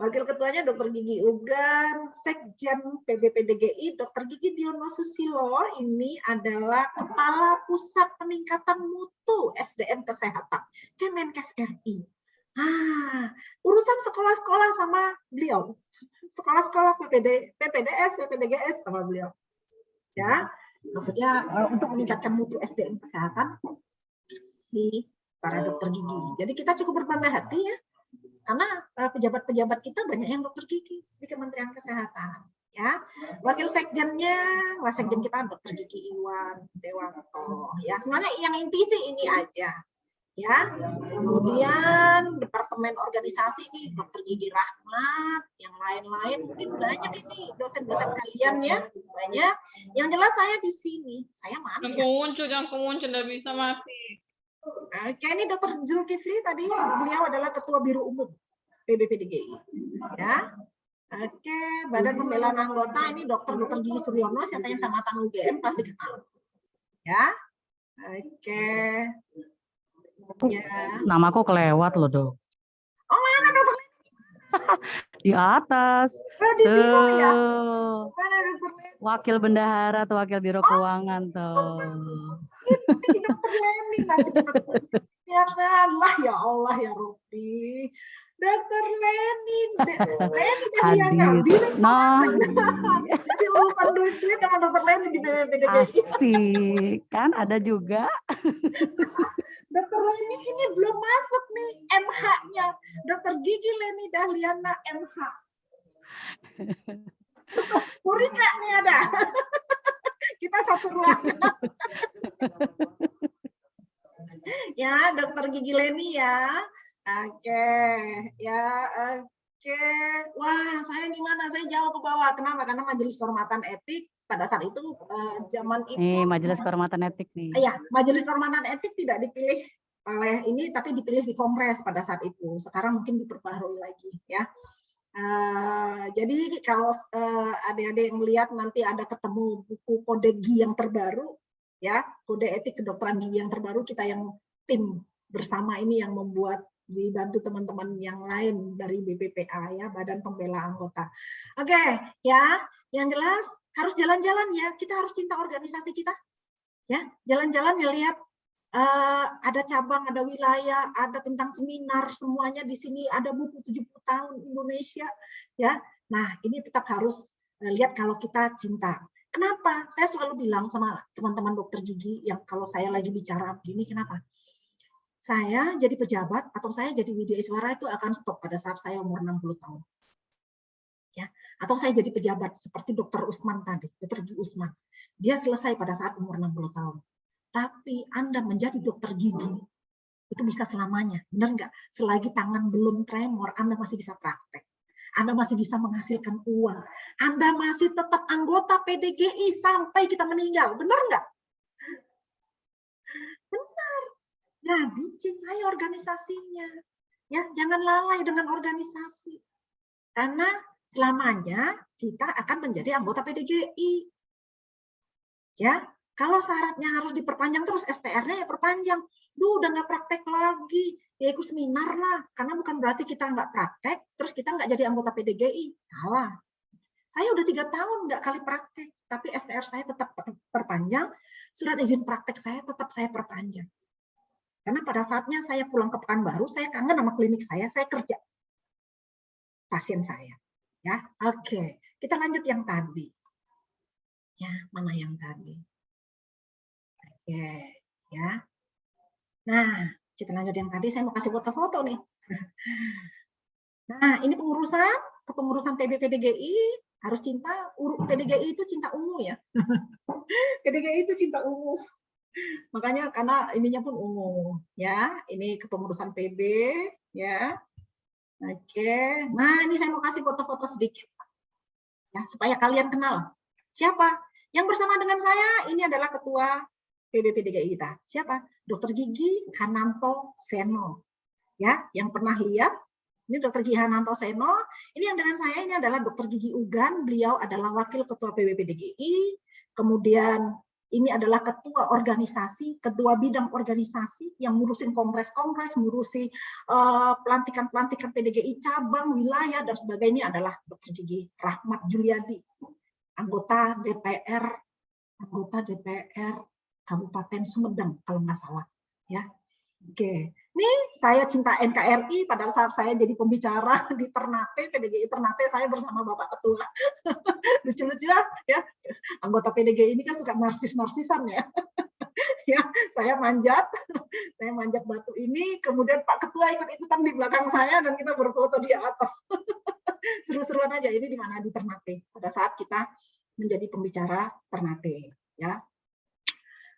Speaker 2: Wakil ketuanya Dr. Gigi Ugan, Sekjen PBPDGI, Dr. Gigi Diono Susilo, ini adalah Kepala Pusat Peningkatan Mutu SDM Kesehatan, Kemenkes RI. Urusan sekolah-sekolah sama beliau, sekolah-sekolah PPDS, PPDGS sama beliau. Ya, maksudnya untuk meningkatkan mutu SDM Kesehatan di para dokter gigi. Jadi kita cukup berbangga hati ya, karena pejabat-pejabat kita banyak yang dokter gigi di Kementerian Kesehatan. Ya, wakil sekjennya, wasekjen kita Dr. Gigi Iwan Dewanto. Ya, sebenarnya yang inti sih ini aja. Ya, kemudian departemen organisasi ini Dr. Gigi Rahmat, yang lain-lain mungkin banyak ini dosen-dosen kalian ya, banyak. Yang jelas saya di sini, saya mana?
Speaker 6: Yang kemuncul tidak bisa mati.
Speaker 2: Oke, ini Dr. Zulkifli tadi, beliau adalah Ketua Biro Umum PBPDGI. Ya, oke, Badan Pembelaan Anggota ini Dr. Gigi Suryono, siapa yang tamatan UGM pasti kenal. Ya, oke. Ya.
Speaker 7: Namaku kelewat loh, Dok.
Speaker 2: Oh, mana dokter?
Speaker 7: Di atas.
Speaker 2: Oh, di biro ya? Mana dokter?
Speaker 7: Wakil bendahara tuh, wakil biro keuangan tuh.
Speaker 2: Ini dokter Leni nanti kita lah ya Allah ya Robby. Dokter Leni Dahliana, biro keuangan. Jadi urusan duit-duit dengan dokter Leni di BPPDGI.
Speaker 7: Asik, kan ada juga.
Speaker 2: Dokter Leni ini belum masuk nih MH-nya. Dokter Gigi Leni Dahliana MH. Purika nih ada. Kita satu ruangan. Ya, Dokter Gigi Leni ya. Oke, ya Oke, wah saya di mana? Saya jauh ke bawah. Kenapa? Karena Majelis Kehormatan Etik pada saat itu zaman
Speaker 7: Nih,
Speaker 2: itu.
Speaker 7: Majelis Kehormatan Etik nih.
Speaker 2: Iya, Majelis Kehormatan Etik tidak dipilih oleh ini, tapi dipilih di Kongres pada saat itu. Sekarang mungkin diperbaharui lagi, ya. Jadi kalau adik-adik melihat nanti ada ketemu buku kode gigi yang terbaru, ya, kode etik kedokteran gigi yang terbaru, kita yang tim bersama ini yang membuat, dibantu teman-teman yang lain dari BPPA, ya, Badan Pembela Anggota. Oke, ya, yang jelas harus jalan-jalan, ya, kita harus cinta organisasi kita, ya, jalan-jalan, ya, lihat ada cabang, ada wilayah, ada tentang seminar, semuanya di sini, ada buku 70 tahun Indonesia, ya. Nah, ini tetap harus lihat kalau kita cinta. Kenapa? Saya selalu bilang sama teman-teman dokter gigi yang kalau saya lagi bicara begini, kenapa? Saya jadi pejabat atau saya jadi widyaswara itu akan stop pada saat saya umur 60 tahun. Ya, atau saya jadi pejabat seperti Dr. Usman tadi, Dr. Gigi Usman. Dia selesai pada saat umur 60 tahun. Tapi Anda menjadi dokter gigi, itu bisa selamanya. Benar nggak? Selagi tangan belum tremor, Anda masih bisa praktek. Anda masih bisa menghasilkan uang. Anda masih tetap anggota PDGI sampai kita meninggal. Benar nggak? Benar. Jadi cintai organisasinya. Ya, jangan lalai dengan organisasi. Karena selamanya kita akan menjadi anggota PDGI. Ya, kalau syaratnya harus diperpanjang terus, STR-nya ya perpanjang. Duh, udah nggak praktek lagi, ya ikut seminar lah. Karena bukan berarti kita nggak praktek, terus kita nggak jadi anggota PDGI. Salah. Saya udah 3 tahun nggak kali praktek, tapi STR saya tetap perpanjang, surat izin praktek saya tetap saya perpanjang. Karena pada saatnya saya pulang ke Pekanbaru, saya kangen sama klinik saya kerja. Pasien saya. Ya, oke. Kita lanjut yang tadi. Ya, mana yang tadi? Oke, ya. Nah, kita lanjut yang tadi. Saya mau kasih foto-foto nih. Nah, ini kepengurusan PBPDGI harus cinta. PDGI itu cinta ungu, ya. PDGI itu cinta ungu. Makanya karena ininya pun ungu, ya. Ini kepengurusan PB, ya. Oke. Nah, ini saya mau kasih foto-foto sedikit, ya, supaya kalian kenal. Siapa? Yang bersama dengan saya ini adalah ketua PBPDGI kita. Siapa? Dr. Gigi Hananto Seno. Ya, yang pernah lihat, ini Dr. Gigi Hananto Seno. Ini yang dengan saya ini adalah Dr. Gigi Ugan. Beliau adalah wakil ketua PBPDGI. Kemudian ini adalah ketua organisasi, ketua bidang organisasi yang ngurusin kongres-kongres, ngurusi pelantikan-pelantikan PDGI cabang, wilayah, dan sebagainya adalah Dr. Gigi Rahmat Juliadi, anggota DPR Kabupaten Sumedang kalau nggak salah, ya. Oke, nih saya cinta NKRI pada saat saya jadi pembicara di Ternate, PDGI Ternate, saya bersama Bapak Ketua. Lucu-lucu ya, anggota PDGI ini kan suka narsis-narsisan ya. Ya, saya manjat batu ini, kemudian Pak Ketua ikut-ikutan di belakang saya dan kita berfoto di atas. Seru-seruan aja. Ini di mana? Di Ternate pada saat kita menjadi pembicara Ternate, ya.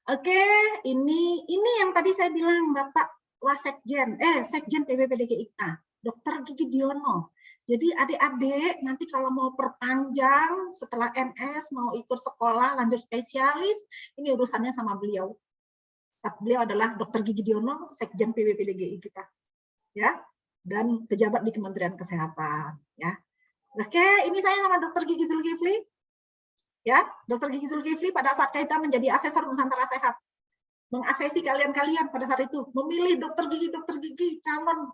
Speaker 2: Oke, ini yang tadi saya bilang Bapak Wasekjen, Sekjen PBPDGI kita, Dr. Gigi Diono. Jadi adik-adik nanti kalau mau perpanjang setelah MS, mau ikut sekolah lanjut spesialis, ini urusannya sama beliau. Beliau adalah Dr. Gigi Diono, Sekjen PBPDGI kita, ya, dan pejabat di Kementerian Kesehatan, ya. Oke, ini saya sama Dr. Gigi Zulkifli. Ya, Dr. Gigi Zulkifli pada saat kita menjadi asesor Nusantara Sehat, mengasesi kalian-kalian pada saat itu, memilih Dr. Gigi calon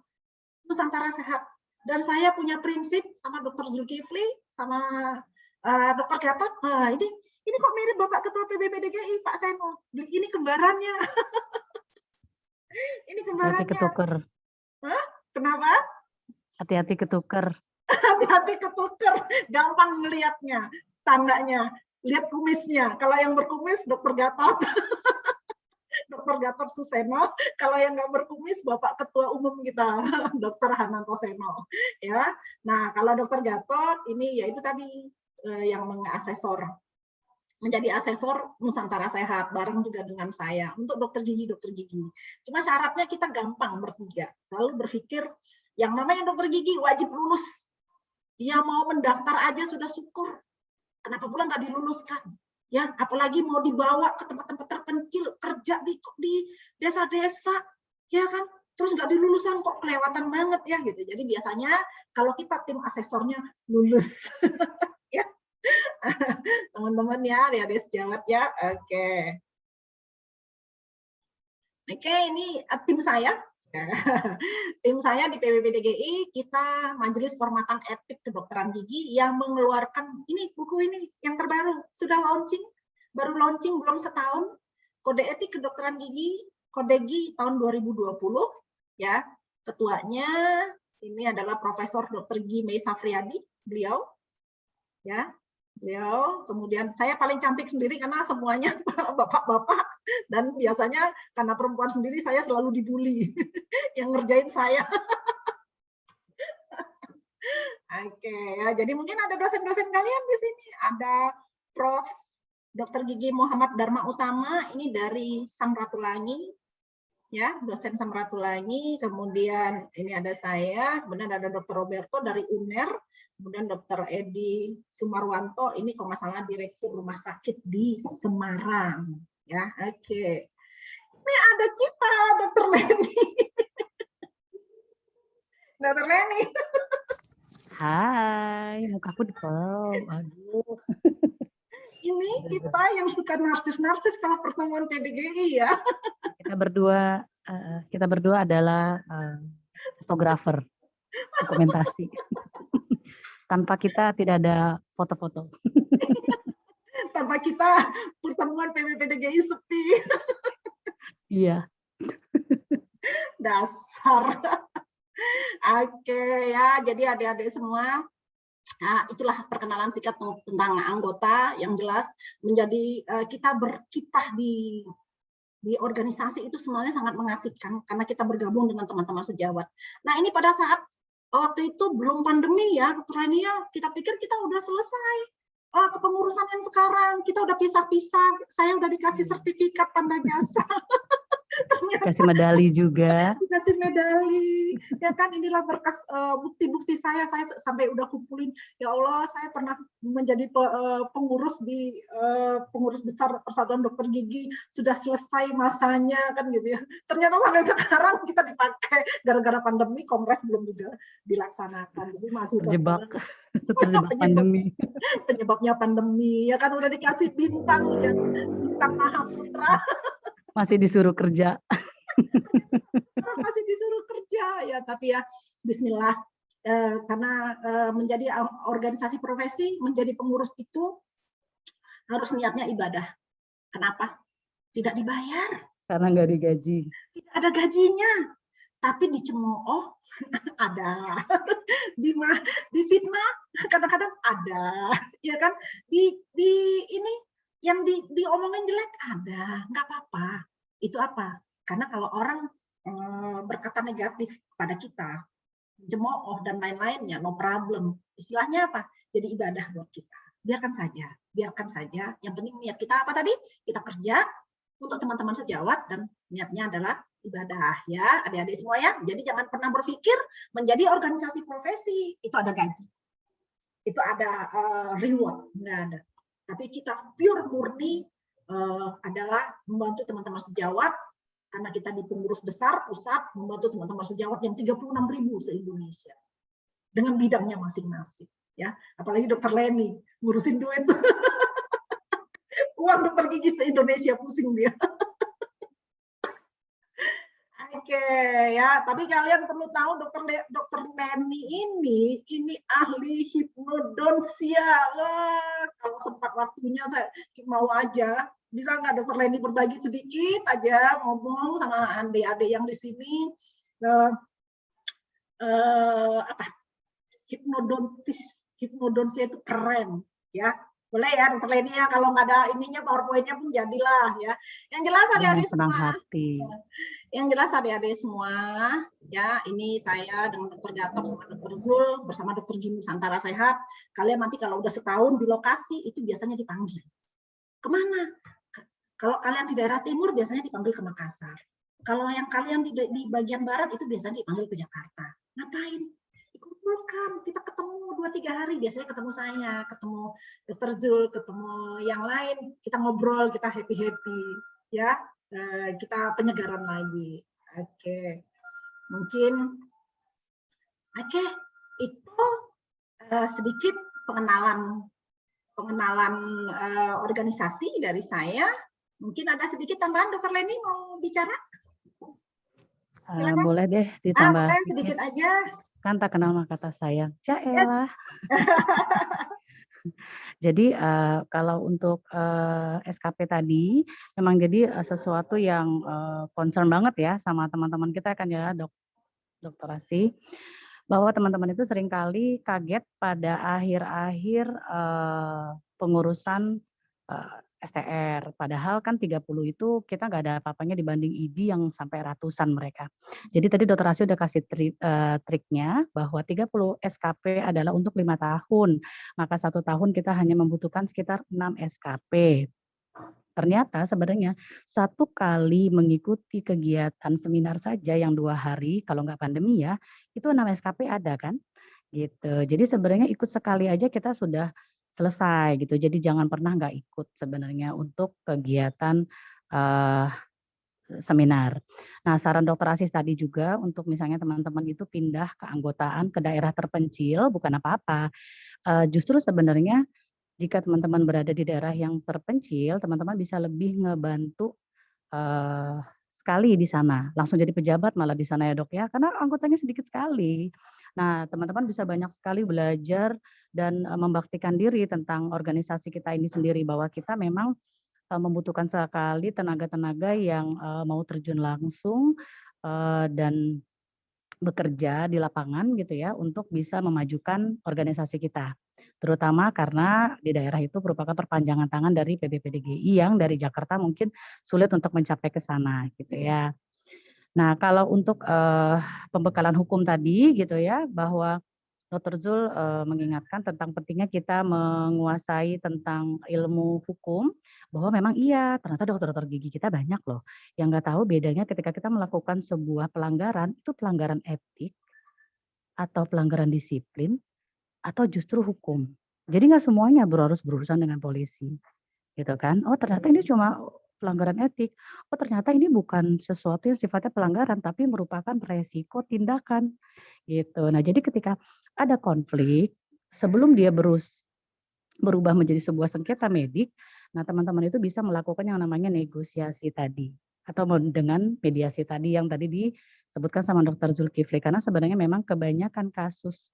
Speaker 2: Nusantara Sehat. Dan saya punya prinsip sama Dr. Zulkifli, sama Dr. Gatot, ini kok mirip Bapak Ketua PBPDGI, Pak Seno. Ini kembarannya. Ini kembarannya.
Speaker 7: Hati-hati ketuker.
Speaker 2: Hah? Kenapa?
Speaker 7: Hati-hati ketuker.
Speaker 2: Hati-hati ketuker, gampang ngelihatnya. Tandanya, lihat kumisnya. Kalau yang berkumis, Dr. Gatot. Dr. Gatot Suseno. Kalau yang nggak berkumis, Bapak Ketua Umum kita, Dr. Hananto Seno. Ya. Nah, kalau Dr. Gatot, ini ya itu tadi yang mengasesor. Menjadi asesor Nusantara Sehat, bareng juga dengan saya. Untuk Dr. Gigi. Cuma syaratnya kita gampang bertiga. Selalu berpikir, yang namanya Dr. Gigi wajib lulus Dia mau mendaftar aja sudah syukur. Kenapa pula nggak diluluskan? Ya, apalagi mau dibawa ke tempat-tempat terpencil, kerja di desa-desa, ya kan? Terus nggak dilulusan kok, kelewatan banget ya gitu. Jadi biasanya kalau kita tim asesornya lulus, ya teman-teman ya, adik-adik sejawat ya. Oke. Oke, ini tim saya. Tim saya di PWPDGI, kita Majelis Kehormatan Etik Kedokteran Gigi yang mengeluarkan ini buku ini yang terbaru, sudah launching, baru launching belum setahun, Kode Etik Kedokteran Gigi, Kodegi tahun 2020, ya. Ketuanya ini adalah Profesor Dr. Gi Mei Safriadi, beliau, ya. Beliau, kemudian saya paling cantik sendiri karena semuanya bapak-bapak, dan biasanya karena perempuan sendiri saya selalu dibully yang ngerjain saya. Oke, ya, jadi mungkin ada dosen-dosen kalian di sini, ada Prof. Dr. Gigi Muhammad Dharma Utama, ini dari Samratulangi, ya, dosen Samratulangi, kemudian ini ada saya, kemudian ada Dr. Roberto dari UNER, kemudian Dr. Edi Sumarwanto, ini kalau nggak salah Direktur Rumah Sakit di Semarang. Ya, oke. Ini ada kita, Dr. Leni. Dr. Leni.
Speaker 7: Hai, mukaku di follow. Aduh.
Speaker 2: Ini kita yang suka narsis-narsis kalau pertemuan PDGI ya.
Speaker 7: Kita berdua adalah fotografer dokumentasi. Tanpa kita tidak ada foto-foto.
Speaker 2: Tanpa kita pertemuan PWPDGI sepi.
Speaker 7: Iya.
Speaker 2: Dasar. Oke ya, jadi adik-adik semua, nah, itulah perkenalan singkat tentang anggota yang jelas menjadi kita berkiprah di organisasi itu sebenarnya sangat mengasihkan karena kita bergabung dengan teman-teman sejawat. Nah ini pada saat waktu itu belum pandemi ya, Dr. Rania, kita pikir kita udah selesai. Kepengurusan yang sekarang, kita udah pisah-pisah, saya udah dikasih sertifikat tanda jasa.
Speaker 7: Kasih medali juga.
Speaker 2: Dikasih medali, ya kan inilah berkas bukti-bukti saya sampai udah kumpulin, ya Allah saya pernah menjadi pengurus di pengurus besar Persatuan Dokter Gigi, sudah selesai masanya kan gitu ya. Ternyata sampai sekarang kita dipakai gara-gara pandemi, kongres belum juga dilaksanakan, jadi masih
Speaker 7: Terjebak pandemi.
Speaker 2: Penyebabnya pandemi, ya kan udah dikasih bintang ya, bintang Mahaputra.
Speaker 7: Masih disuruh kerja.
Speaker 2: Masih disuruh kerja ya, tapi ya Bismillah, karena menjadi organisasi profesi, menjadi pengurus itu harus niatnya ibadah. Kenapa? Tidak dibayar.
Speaker 7: Karena nggak digaji.
Speaker 2: Tidak ada gajinya, tapi dicemooh ada, difitnah kadang-kadang ada, ya kan? Di ini yang diomongin jelek ada, nggak apa-apa. Itu apa? Karena kalau orang berkata negatif pada kita, cemooh dan lain-lainnya, no problem. Istilahnya apa? Jadi ibadah buat kita. Biarkan saja. Yang penting niat kita apa tadi? Kita kerja untuk teman-teman sejawat dan niatnya adalah ibadah ya, adik-adik semua ya. Jadi jangan pernah berpikir menjadi organisasi profesi itu ada gaji, itu ada reward, nggak ada. Tapi kita pure murni adalah membantu teman-teman sejawat, karena kita di pengurus besar pusat membantu teman-teman sejawat yang 36.000 se-Indonesia dengan bidangnya masing-masing ya. Apalagi Dokter Leni ngurusin duit uang dokter gigi se-Indonesia pusing dia. Oke ya, tapi kalian perlu tahu Dokter Leni ini ahli hipnodonsia. Wah, kalau sempat waktunya saya mau aja, bisa nggak Dokter Leni berbagi sedikit aja ngomong sama adik-adik yang di sini apa hipnodonsia itu keren ya. Boleh ya Dokter Leni ya, kalau nggak ada ininya PowerPoint-nya pun jadilah ya. Yang jelas adik-adik semua.
Speaker 7: Hati.
Speaker 2: Yang jelas adik-adik semua, ya ini saya dengan Dr. Gatot sama Dr. Zul bersama Dr. Juni Nusantara Sehat. Kalian nanti kalau udah setahun di lokasi itu biasanya dipanggil. Kemana? Kalau kalian di daerah timur biasanya dipanggil ke Makassar. Kalau yang kalian di bagian barat itu biasanya dipanggil ke Jakarta. Ngapain? Dikumpulkan, kita ketemu 3 hari biasanya ketemu saya, ketemu Dokter Zul, ketemu yang lain, kita ngobrol, kita happy-happy, ya, kita penyegaran lagi. Oke, mungkin, oke, itu sedikit pengenalan organisasi dari saya. Mungkin ada sedikit tambahan, Dokter Leni mau bicara? Silakan.
Speaker 7: Boleh deh ditambah
Speaker 2: Boleh sedikit aja.
Speaker 7: Kan tak kenal maka kata sayang.
Speaker 2: Yes.
Speaker 7: Jaelah. Jadi kalau untuk SKP tadi memang jadi sesuatu yang concern banget ya sama teman-teman kita kan ya Dokter Asi, bahwa teman-teman itu seringkali kaget pada akhir-akhir pengurusan STR. Padahal kan 30 itu kita nggak ada apa-apanya dibanding ID yang sampai ratusan mereka. Jadi tadi Dokter Asi udah kasih triknya bahwa 30 SKP adalah untuk 5 tahun. Maka 1 tahun kita hanya membutuhkan sekitar 6 SKP. Ternyata sebenarnya 1 kali mengikuti kegiatan seminar saja yang 2 hari, kalau nggak pandemi ya, itu 6 SKP ada kan, gitu. Jadi sebenarnya ikut sekali aja kita sudah selesai gitu. Jadi jangan pernah nggak ikut sebenarnya untuk kegiatan seminar. Nah, saran Dokter Asis tadi juga untuk misalnya teman-teman itu pindah keanggotaan ke daerah terpencil bukan apa-apa. Justru sebenarnya jika teman-teman berada di daerah yang terpencil, teman-teman bisa lebih ngebantu sekali di sana. Langsung jadi pejabat malah di sana ya Dok ya, karena anggotanya sedikit sekali. Nah, teman-teman bisa banyak sekali belajar dan membaktikan diri tentang organisasi kita ini sendiri, bahwa kita memang membutuhkan sekali tenaga-tenaga yang mau terjun langsung dan bekerja di lapangan gitu ya untuk bisa memajukan organisasi kita. Terutama karena di daerah itu merupakan perpanjangan tangan dari PBPDGI yang dari Jakarta mungkin sulit untuk mencapai ke sana gitu ya. Nah, kalau untuk pembekalan hukum tadi gitu ya, bahwa Dr. Zul mengingatkan tentang pentingnya kita menguasai tentang ilmu hukum, bahwa memang iya, ternyata dokter-dokter gigi kita banyak loh yang nggak tahu bedanya ketika kita melakukan sebuah pelanggaran, itu pelanggaran etik atau pelanggaran disiplin atau justru hukum. Jadi nggak semuanya harus berurusan dengan polisi, gitu kan? Oh ternyata ini cuma pelanggaran etik. Oh ternyata ini bukan sesuatu yang sifatnya pelanggaran, tapi merupakan resiko tindakan, gitu. Nah jadi ketika ada konflik, sebelum dia berubah menjadi sebuah sengketa medik, nah teman-teman itu bisa melakukan yang namanya negosiasi tadi, atau dengan mediasi tadi yang tadi disebutkan sama Dr. Zulkifli, karena sebenarnya memang kebanyakan kasus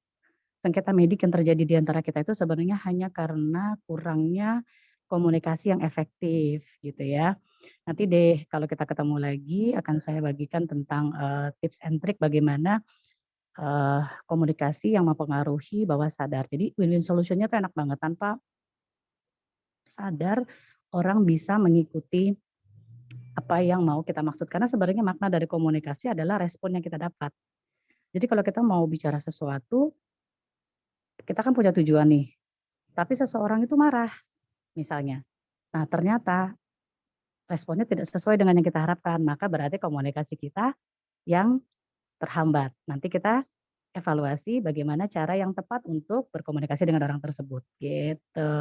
Speaker 7: sengketa medik yang terjadi di antara kita itu sebenarnya hanya karena kurangnya komunikasi yang efektif gitu ya. Nanti deh kalau kita ketemu lagi akan saya bagikan tentang tips and trick bagaimana komunikasi yang mempengaruhi bawah sadar. Jadi win-win solution-nya tuh enak banget, tanpa sadar orang bisa mengikuti apa yang mau kita maksud. Karena sebenarnya makna dari komunikasi adalah respon yang kita dapat. Jadi kalau kita mau bicara sesuatu, kita kan punya tujuan nih, tapi seseorang itu marah misalnya. Nah ternyata responnya tidak sesuai dengan yang kita harapkan, maka berarti komunikasi kita yang terhambat. Nanti kita evaluasi bagaimana cara yang tepat untuk berkomunikasi dengan orang tersebut, gitu.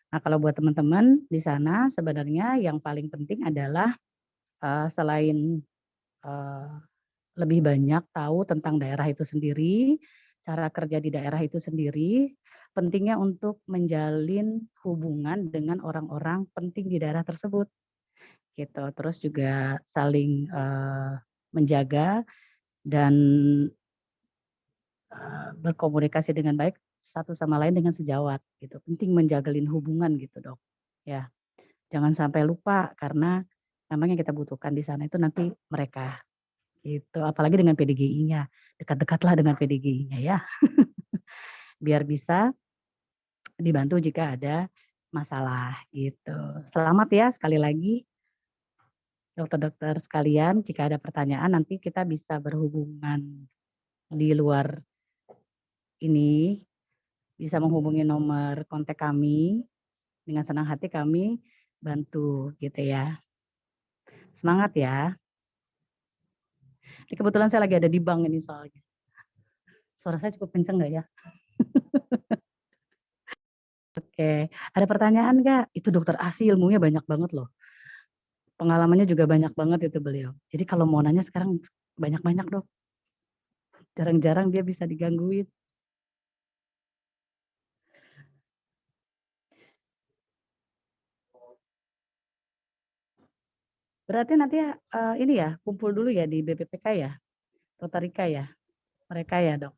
Speaker 7: Nah, kalau buat teman-teman di sana sebenarnya yang paling penting adalah selain lebih banyak tahu tentang daerah itu sendiri, cara kerja di daerah itu sendiri, pentingnya untuk menjalin hubungan dengan orang-orang penting di daerah tersebut, gitu. Terus juga saling menjaga dan berkomunikasi dengan baik satu sama lain dengan sejawat gitu. Penting menjagalin hubungan gitu, Dok. Ya. Jangan sampai lupa karena memang yang kita butuhkan di sana itu nanti mereka gitu. Apalagi dengan PDGI-nya. Dekat-dekatlah dengan PDGI-nya ya. Biar bisa dibantu jika ada masalah gitu. Selamat ya sekali lagi dokter-dokter sekalian, jika ada pertanyaan nanti kita bisa berhubungan di luar ini, bisa menghubungi nomor kontak kami, dengan senang hati kami bantu gitu ya. Semangat ya. Ini kebetulan saya lagi ada di bank ini soalnya. Suara saya cukup kenceng nggak ya? Oke, ada pertanyaan nggak? Itu dokter Asi ilmunya banyak banget loh. Pengalamannya juga banyak banget itu beliau. Jadi kalau mau nanya sekarang banyak-banyak dok. Jarang-jarang dia bisa digangguin. Berarti nanti ini ya kumpul dulu ya di BPPK ya, Dokter Rika ya, mereka ya dok.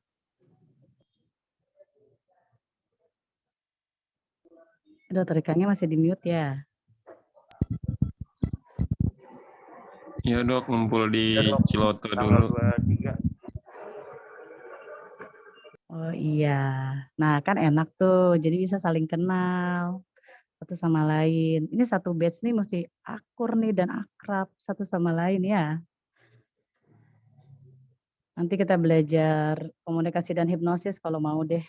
Speaker 7: Dokter Rikanya masih di mute ya.
Speaker 8: Iya dok, ngumpul di
Speaker 3: Ya, dok.
Speaker 8: Ciloto
Speaker 3: Tanggal
Speaker 8: dulu.
Speaker 3: 23.
Speaker 7: Oh iya, nah kan enak tuh, jadi bisa saling kenal satu sama lain. Ini satu batch nih mesti akur nih dan akrab satu sama lain ya. Nanti kita belajar komunikasi dan hipnosis kalau mau deh.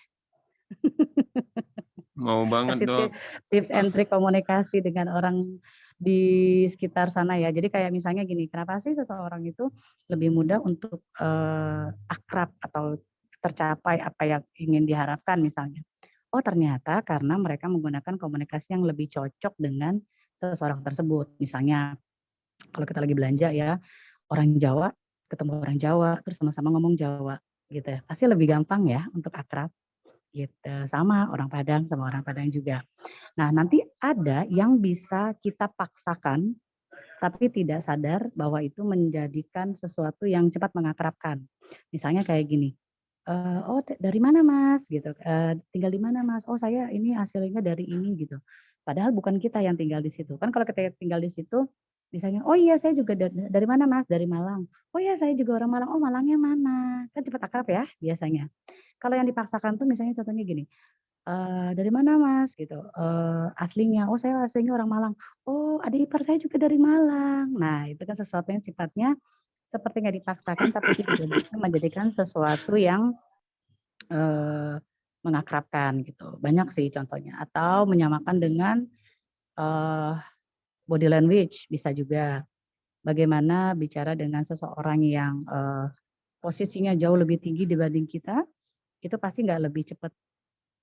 Speaker 8: Mau banget
Speaker 7: Kasih
Speaker 8: dok.
Speaker 7: tips and trick komunikasi dengan orang di sekitar sana ya. Jadi kayak misalnya gini, kenapa sih seseorang itu lebih mudah untuk akrab atau tercapai apa yang ingin diharapkan misalnya. Oh ternyata karena mereka menggunakan komunikasi yang lebih cocok dengan seseorang tersebut. Misalnya kalau kita lagi belanja ya, orang Jawa ketemu orang Jawa, terus sama-sama ngomong Jawa gitu ya. Pasti lebih gampang ya untuk akrab gitu. Sama orang Padang sama orang Padang juga. Nah nanti ada yang bisa kita paksakan tapi tidak sadar bahwa itu menjadikan sesuatu yang cepat mengakrabkan. Misalnya kayak gini, oh dari mana mas gitu, tinggal di mana mas, oh saya ini aslinya dari ini gitu. Padahal bukan kita yang tinggal di situ. Kan kalau kita tinggal di situ, misalnya, oh iya saya juga dari mana mas, dari Malang. Oh iya saya juga orang Malang, oh Malangnya mana. Kan cepat akrab ya biasanya. Kalau yang dipaksakan tuh misalnya contohnya gini, dari mana mas gitu, aslinya, oh saya aslinya orang Malang. Oh adik ipar saya juga dari Malang. Nah itu kan sesuatu yang sifatnya seperti nggak dipaksakan tapi juga bisa menjadikan sesuatu yang mengakrabkan gitu. Banyak sih contohnya. Atau menyamakan dengan body language bisa juga. Bagaimana bicara dengan seseorang yang posisinya jauh lebih tinggi dibanding kita, itu pasti nggak lebih cepat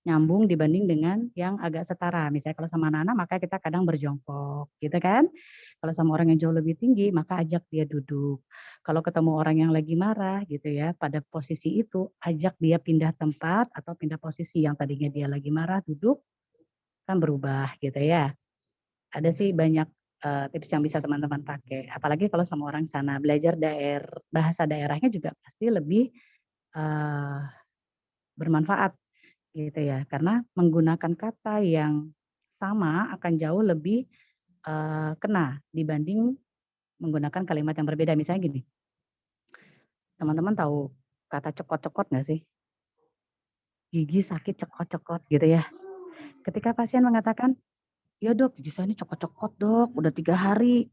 Speaker 7: nyambung dibanding dengan yang agak setara. Misalnya kalau sama anak-anak maka kita kadang berjongkok, gitu kan? Kalau sama orang yang jauh lebih tinggi maka ajak dia duduk. Kalau ketemu orang yang lagi marah gitu ya, pada posisi itu ajak dia pindah tempat atau pindah posisi, yang tadinya dia lagi marah duduk kan berubah gitu ya. Ada sih banyak tips yang bisa teman-teman pakai. Apalagi kalau sama orang sana belajar bahasa daerahnya juga pasti lebih bermanfaat gitu ya, karena menggunakan kata yang sama akan jauh lebih kena dibanding menggunakan kalimat yang berbeda. Misalnya gini, teman-teman tahu kata cekot-cekot nggak sih? Gigi sakit cekot-cekot gitu ya. Ketika pasien mengatakan, ya dok gigi saya ini cekot-cekot dok, udah 3 hari.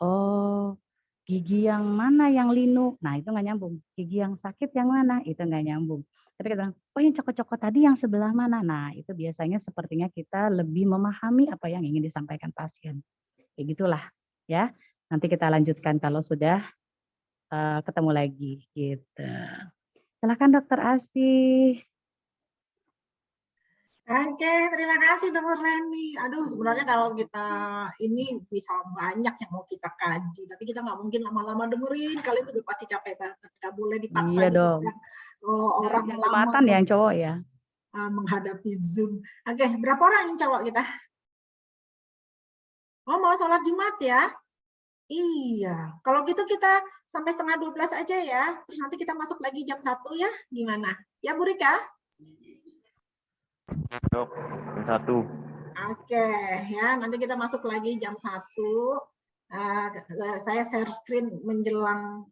Speaker 7: Oh gigi yang mana yang linu? Nah itu nggak nyambung. Gigi yang sakit yang mana? Itu nggak nyambung. Tapi kita bilang, oh yang cokot-cokot tadi yang sebelah mana? Nah itu biasanya sepertinya kita lebih memahami apa yang ingin disampaikan pasien. Kayak gitulah ya. Nanti kita lanjutkan kalau sudah ketemu lagi gitu. Silakan Dokter Asih.
Speaker 2: Oke, terima kasih Dokter Leni. Aduh, sebenarnya kalau kita ini bisa banyak yang mau kita kaji, tapi kita nggak mungkin lama-lama dengerin. Kalian juga pasti capek banget. Nggak boleh dipaksa
Speaker 7: Iya
Speaker 2: juga.
Speaker 7: dong.
Speaker 2: Orang
Speaker 7: yang
Speaker 2: lama
Speaker 7: Jumatan yang cowok ya.
Speaker 2: menghadapi Zoom. Oke, berapa orang yang cowok kita? Oh, mau sholat Jumat ya? Iya. Kalau gitu kita sampai 11:30 aja ya. Terus nanti kita masuk lagi jam 1 ya. Gimana? Ya Bu Rika?
Speaker 3: Dok, jam 1.
Speaker 2: Oke, ya nanti kita masuk lagi jam 1. Saya share screen menjelang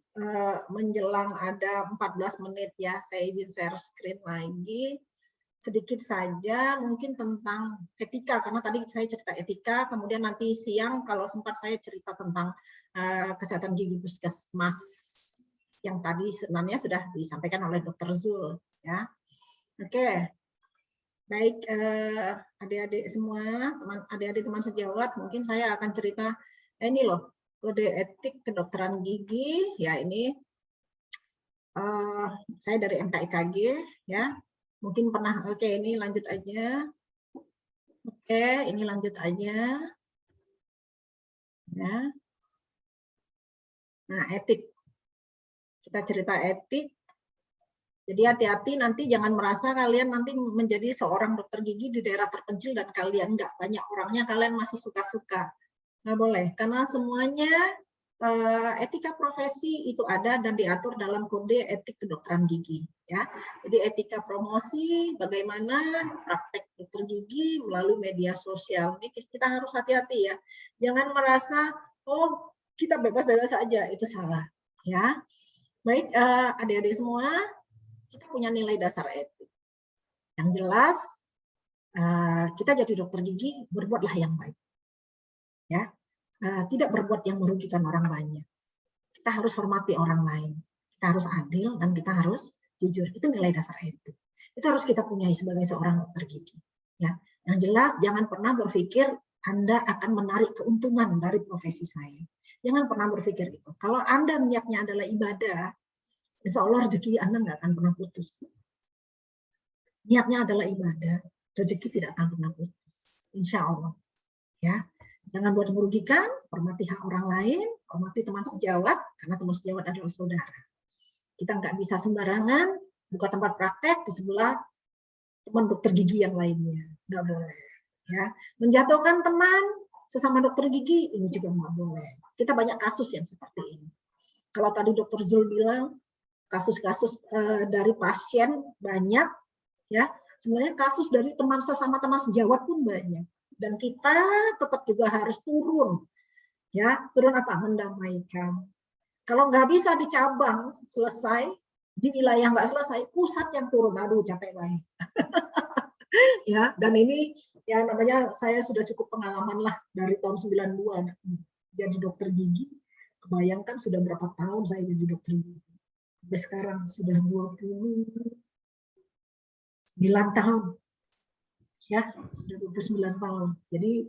Speaker 2: ada 14 menit ya. Saya izin share screen lagi. Sedikit saja mungkin tentang etika, karena tadi saya cerita etika, kemudian nanti siang kalau sempat saya cerita tentang kesehatan gigi puskesmas yang tadi sebenarnya sudah disampaikan oleh Dr. Zul ya. Oke. Baik, adik-adik semua, adik-adik teman sejawat, mungkin saya akan cerita ini loh, kode etik kedokteran gigi ya. Ini saya dari MKIKG ya. Mungkin pernah, oke ini lanjut aja. Oke, ini lanjut aja. Ya. Nah, etik. Kita cerita etik. Jadi hati-hati nanti jangan merasa kalian nanti menjadi seorang dokter gigi di daerah terpencil dan kalian nggak banyak orangnya, kalian masih suka-suka. Nggak boleh, karena semuanya etika profesi itu ada dan diatur dalam kode etik kedokteran gigi. Ya, jadi etika promosi, bagaimana praktek dokter gigi melalui media sosial. Ini kita harus hati-hati ya. Jangan merasa oh kita bebas-bebas saja, itu salah. Ya, baik adik-adik semua, kita punya nilai dasar etik. Yang jelas kita jadi dokter gigi berbuatlah yang baik. Ya. Tidak berbuat yang merugikan orang banyak. Kita harus hormati orang lain. Kita harus adil dan kita harus jujur. Itu nilai dasar etik. Itu harus kita punyai sebagai seorang dokter gigi. Ya. Yang jelas jangan pernah berpikir Anda akan menarik keuntungan dari profesi saya. Jangan pernah berpikir itu. Kalau Anda niatnya adalah ibadah, insya Allah rezeki Anda nggak akan pernah putus. Niatnya adalah ibadah, rezeki tidak akan pernah putus. Insya Allah. Ya. Jangan buat merugikan, hormati hak orang lain, hormati teman sejawat, karena teman sejawat adalah saudara. Kita nggak bisa sembarangan buka tempat praktek di sebelah teman dokter gigi yang lainnya. Nggak boleh. Ya. Menjatuhkan teman sesama dokter gigi, ini juga nggak boleh. Kita banyak kasus yang seperti ini. Kalau tadi dokter Zul bilang, kasus-kasus dari pasien banyak, ya sebenarnya kasus dari teman sesama teman sejawat pun banyak. Dan kita tetap juga harus turun, ya turun apa? Mendamaikan. Kalau nggak bisa di cabang selesai, di wilayah nggak selesai, pusat yang turun. Aduh capek banget. Ya, dan ini ya namanya saya sudah cukup pengalaman lah dari tahun 92 jadi dokter gigi. Kebayangkan sudah berapa tahun saya jadi dokter gigi. Sampai sekarang sudah 29 tahun. Ya, sudah 29 tahun. Jadi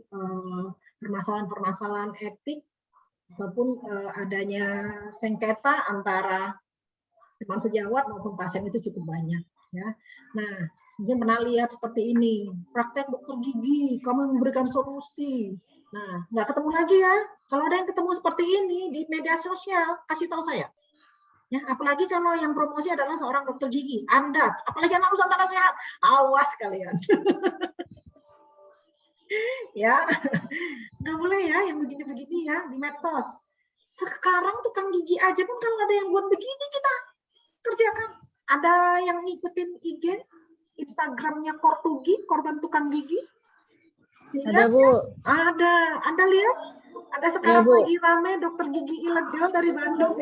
Speaker 2: permasalahan-permasalahan etik ataupun adanya sengketa antara teman sejawat maupun pasien itu cukup banyak. Ya, nah mungkin pernah lihat seperti ini, praktek dokter gigi, kamu memberikan solusi. Nah, nggak ketemu lagi ya. Kalau ada yang ketemu seperti ini di media sosial, kasih tahu saya. Ya, apalagi kalau yang promosi adalah seorang dokter gigi, Anda, apalagi anak Nusantara sehat, awas kalian. Ya, nggak boleh ya yang begini-begini ya di medsos. Sekarang tukang gigi aja pun kalau ada yang buat begini kita kerjakan. Ada yang ngikutin IG, Instagramnya Kortugi, korban tukang gigi.
Speaker 5: Ada Bu.
Speaker 2: Ada. Anda lihat? Ada sekarang
Speaker 5: Bu.
Speaker 2: lagi rame dokter gigi ilegal dari Bandung.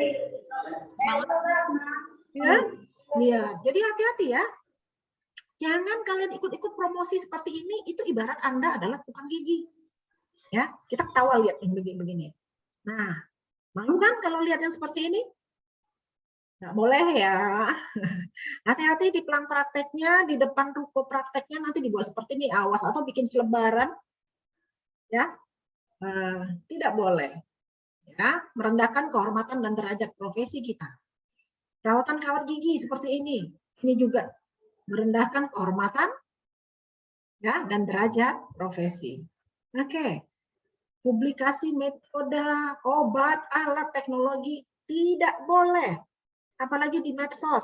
Speaker 2: Ya, iya. Jadi hati-hati ya. Jangan kalian ikut-ikut promosi seperti ini, itu ibarat Anda adalah tukang gigi. Ya, kita ketawa lihat yang begini-begini. Nah, malu kan kalau lihat yang seperti ini? Nggak boleh ya. Hati-hati di pelang prakteknya, di depan ruko prakteknya nanti dibuat seperti ini, awas atau bikin selebaran. Ya, tidak boleh. Ya, merendahkan kehormatan dan derajat profesi kita. Perawatan kawat gigi seperti ini juga merendahkan kehormatan ya dan derajat profesi. Oke. Publikasi metode, obat, alat, teknologi tidak boleh. Apalagi di medsos.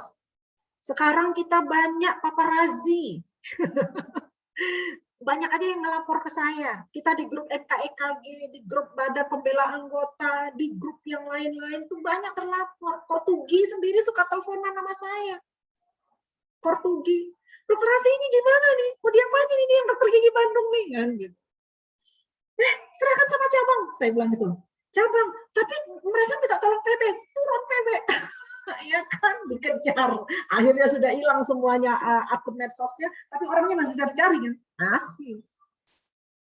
Speaker 2: Sekarang kita banyak paparazzi. Banyak aja yang ngelapor ke saya. Kita di grup FKEKG, di grup Badan Pembela Anggota, di grup yang lain-lain tuh banyak terlapor. Kortugi sendiri suka teleponan sama saya. Kortugi, dokter Asi ini gimana nih? Mau diapain ini yang dokter gigi Bandung nih? Kan gitu. Serahkan sama cabang, saya bilang gitu. Cabang, tapi mereka minta tolong PB, turun PB. Ya kan, dikejar. Akhirnya sudah hilang semuanya akun medsosnya, tapi orangnya masih bisa dicari kan? Masih.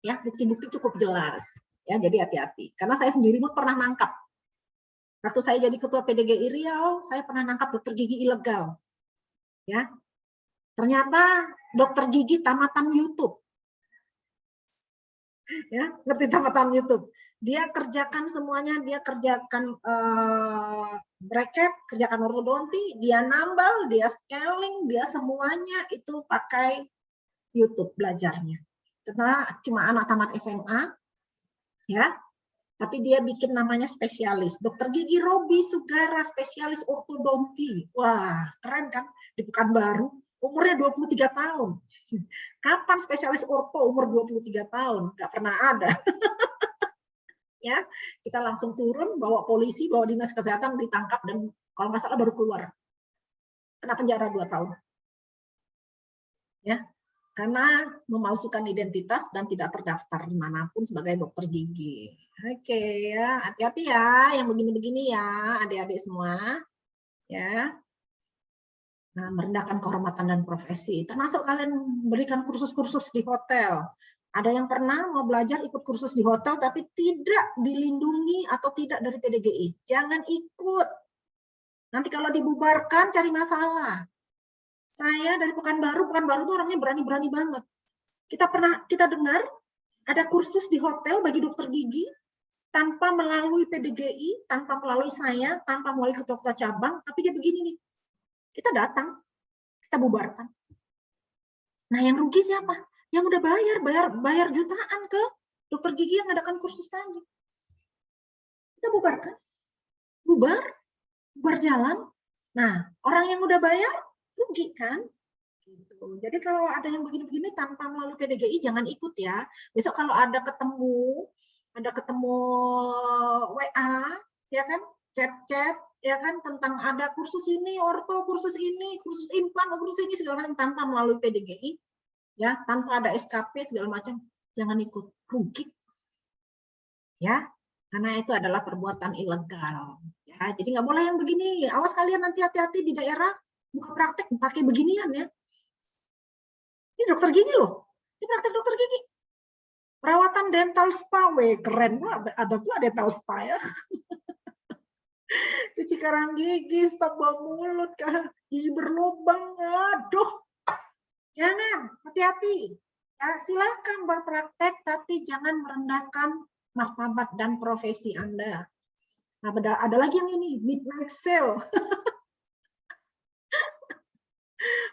Speaker 2: Ya, bukti-bukti cukup jelas. Ya, jadi hati-hati. Karena saya sendiri pun pernah nangkap. Waktu saya jadi ketua PDGI Riau, saya pernah nangkap dokter gigi ilegal. Ya, ternyata dokter gigi tamatan YouTube. Ya, ngerti tamatan YouTube. Dia kerjakan semuanya, dia kerjakan bracket, kerjakan ortodonti, dia nambal, dia scaling, dia semuanya itu pakai YouTube belajarnya. Karena cuma anak tamat SMA, ya, tapi dia bikin namanya spesialis. Dokter Gigi Robi Sugara, spesialis ortodonti. Wah, keren kan? Di Pekanbaru, umurnya 23 tahun. Kapan spesialis orto umur 23 tahun? Nggak pernah ada. Ya, kita langsung turun, bawa polisi, bawa dinas kesehatan, ditangkap, dan kalau nggak salah baru keluar. Kena penjara 2 tahun. Ya, karena memalsukan identitas dan tidak terdaftar dimanapun sebagai dokter gigi. Oke ya, hati-hati ya, yang begini-begini ya, adik-adik semua. Ya, nah, merendahkan kehormatan dan profesi. Termasuk kalian berikan kursus-kursus di hotel. Ada yang pernah mau belajar ikut kursus di hotel tapi tidak dilindungi atau tidak dari PDGI. Jangan ikut. Nanti kalau dibubarkan cari masalah. Saya dari Pekanbaru tuh orangnya berani-berani banget. Kita dengar ada kursus di hotel bagi dokter gigi tanpa melalui PDGI, tanpa melalui saya, tanpa melalui ketua cabang, tapi dia begini nih. Kita datang, kita bubarkan. Nah, yang rugi siapa? Yang udah bayar jutaan ke dokter gigi yang ngadakan kursus tadi. Kita bubarkan. Bubar jalan. Nah, orang yang udah bayar rugi kan? Gitu. Jadi kalau ada yang begini-begini tanpa melalui PDGI jangan ikut ya. Besok kalau ada ketemu WA, ya kan, chat, ya kan, tentang ada kursus ini, orto, kursus ini, kursus implan, kursus ini segala macam tanpa melalui PDGI, ya, tanpa ada SKP segala macam, jangan ikut, rugi. Ya, karena itu adalah perbuatan ilegal. Ya, jadi nggak boleh yang begini. Awas kalian nanti hati-hati di daerah buka praktek pakai beginian ya. Ini dokter gigi loh. Ini praktek dokter gigi. Perawatan dental spa, keren. Ada pula dental spa ya. Cuci karang gigi, stop bau mulut, gigi berlubang. Aduh. Jangan, hati-hati. Ya, silahkan berpraktek, tapi jangan merendahkan martabat dan profesi Anda. Nah, ada lagi yang ini, midnight sale.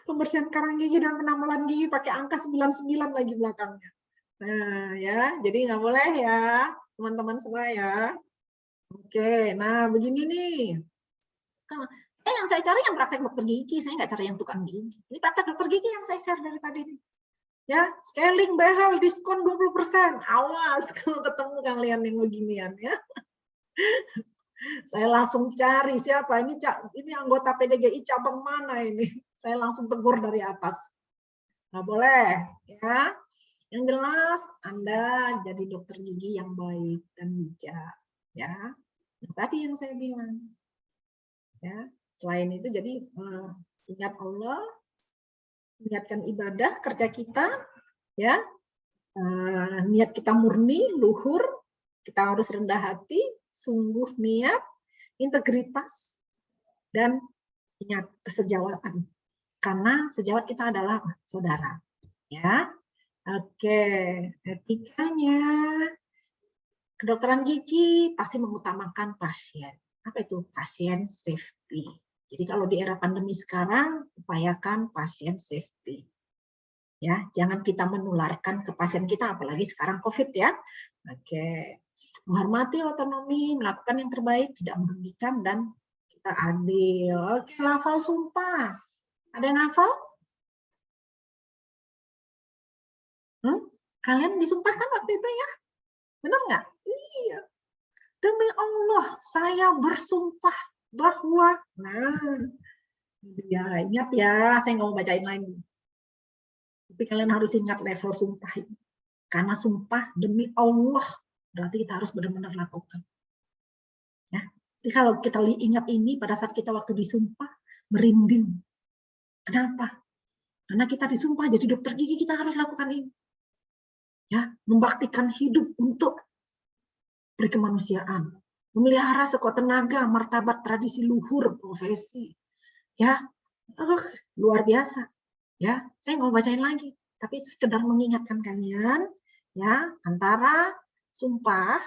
Speaker 2: Pembersihan karang gigi dan penampalan gigi pakai angka 99 lagi belakangnya. Nah, ya, jadi nggak boleh ya, teman-teman semua ya. Oke, nah begini nih. Yang saya cari yang praktek dokter gigi, saya nggak cari yang tukang gigi. Ini praktek dokter gigi yang saya share dari tadi nih. Ya, scaling behel diskon 20%. Awas kalau ketemu kalian yang beginian ya. Saya langsung cari siapa ini anggota PDGI cabang mana ini. Saya langsung tegur dari atas. Nggak boleh ya. Yang jelas Anda jadi dokter gigi yang baik dan bijak ya. Nah, tadi yang saya bilang. Ya, selain itu jadi ingat Allah, ingatkan ibadah kerja kita ya. Niat kita murni, luhur, kita harus rendah hati, sungguh niat, integritas, dan ingat kesejawatan. Karena sejawat kita adalah saudara. Ya, oke. Etikanya, kedokteran gigi pasti mengutamakan pasien. Apa itu? Pasien safety. Jadi kalau di era pandemi sekarang, upayakan pasien safety. Ya, jangan kita menularkan ke pasien kita, apalagi sekarang COVID ya. Oke. Menghormati otonomi, melakukan yang terbaik, tidak merugikan, dan kita adil. Oke, lafal sumpah. Ada yang hafal? Kalian disumpahkan waktu itu ya? Benar nggak? Iya. Demi Allah, saya bersumpah bahwa, nah, ya ingat ya, saya nggak mau bacain lagi. Tapi kalian harus ingat level sumpah ini. Karena sumpah demi Allah, berarti kita harus benar-benar lakukan. Ya. Jadi kalau kita ingat ini pada saat kita waktu disumpah, merinding. Kenapa? Karena kita disumpah jadi dokter gigi, kita harus lakukan ini. Ya, membaktikan hidup untuk berkemanusiaan, memelihara sekuat tenaga, martabat, tradisi luhur, profesi. Ya, luar biasa. Ya, saya nggak mau bacain lagi, tapi sekedar mengingatkan kalian, ya, antara sumpah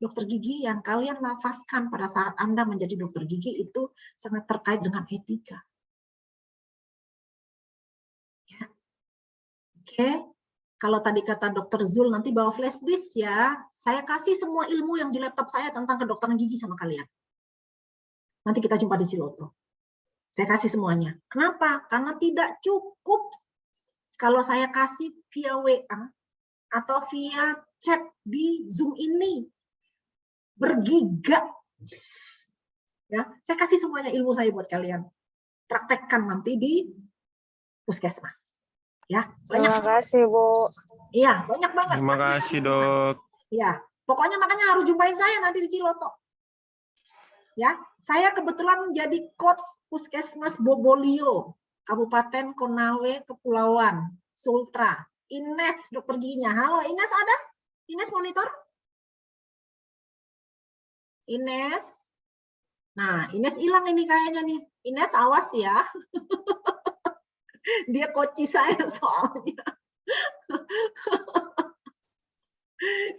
Speaker 2: dokter gigi yang kalian nafaskan pada saat Anda menjadi dokter gigi itu sangat terkait dengan etika. Ya. Oke, kalau tadi kata dokter Zul nanti bawa flash disk ya, saya kasih semua ilmu yang di laptop saya tentang kedokteran gigi sama kalian. Nanti kita jumpa di Siloto. Saya kasih semuanya. Kenapa? Karena tidak cukup kalau saya kasih via WA atau via chat di Zoom ini. Bergiga. Ya, saya kasih semuanya ilmu saya buat kalian. Praktekkan nanti di puskesmas. Ya,
Speaker 5: Terima kasih, Bu.
Speaker 2: Iya, banyak banget.
Speaker 8: Terima kasih, Dok.
Speaker 2: Ya, pokoknya makanya harus jumpain saya nanti di Ciloto. Ya, saya kebetulan menjadi coach Puskesmas Bobolio, Kabupaten Konawe, Kepulauan Sultra. Ines dokter giginya. Halo, Ines ada? Ines monitor? Ines. Nah, Ines hilang ini kayaknya nih. Ines awas ya. Dia coach saya soalnya.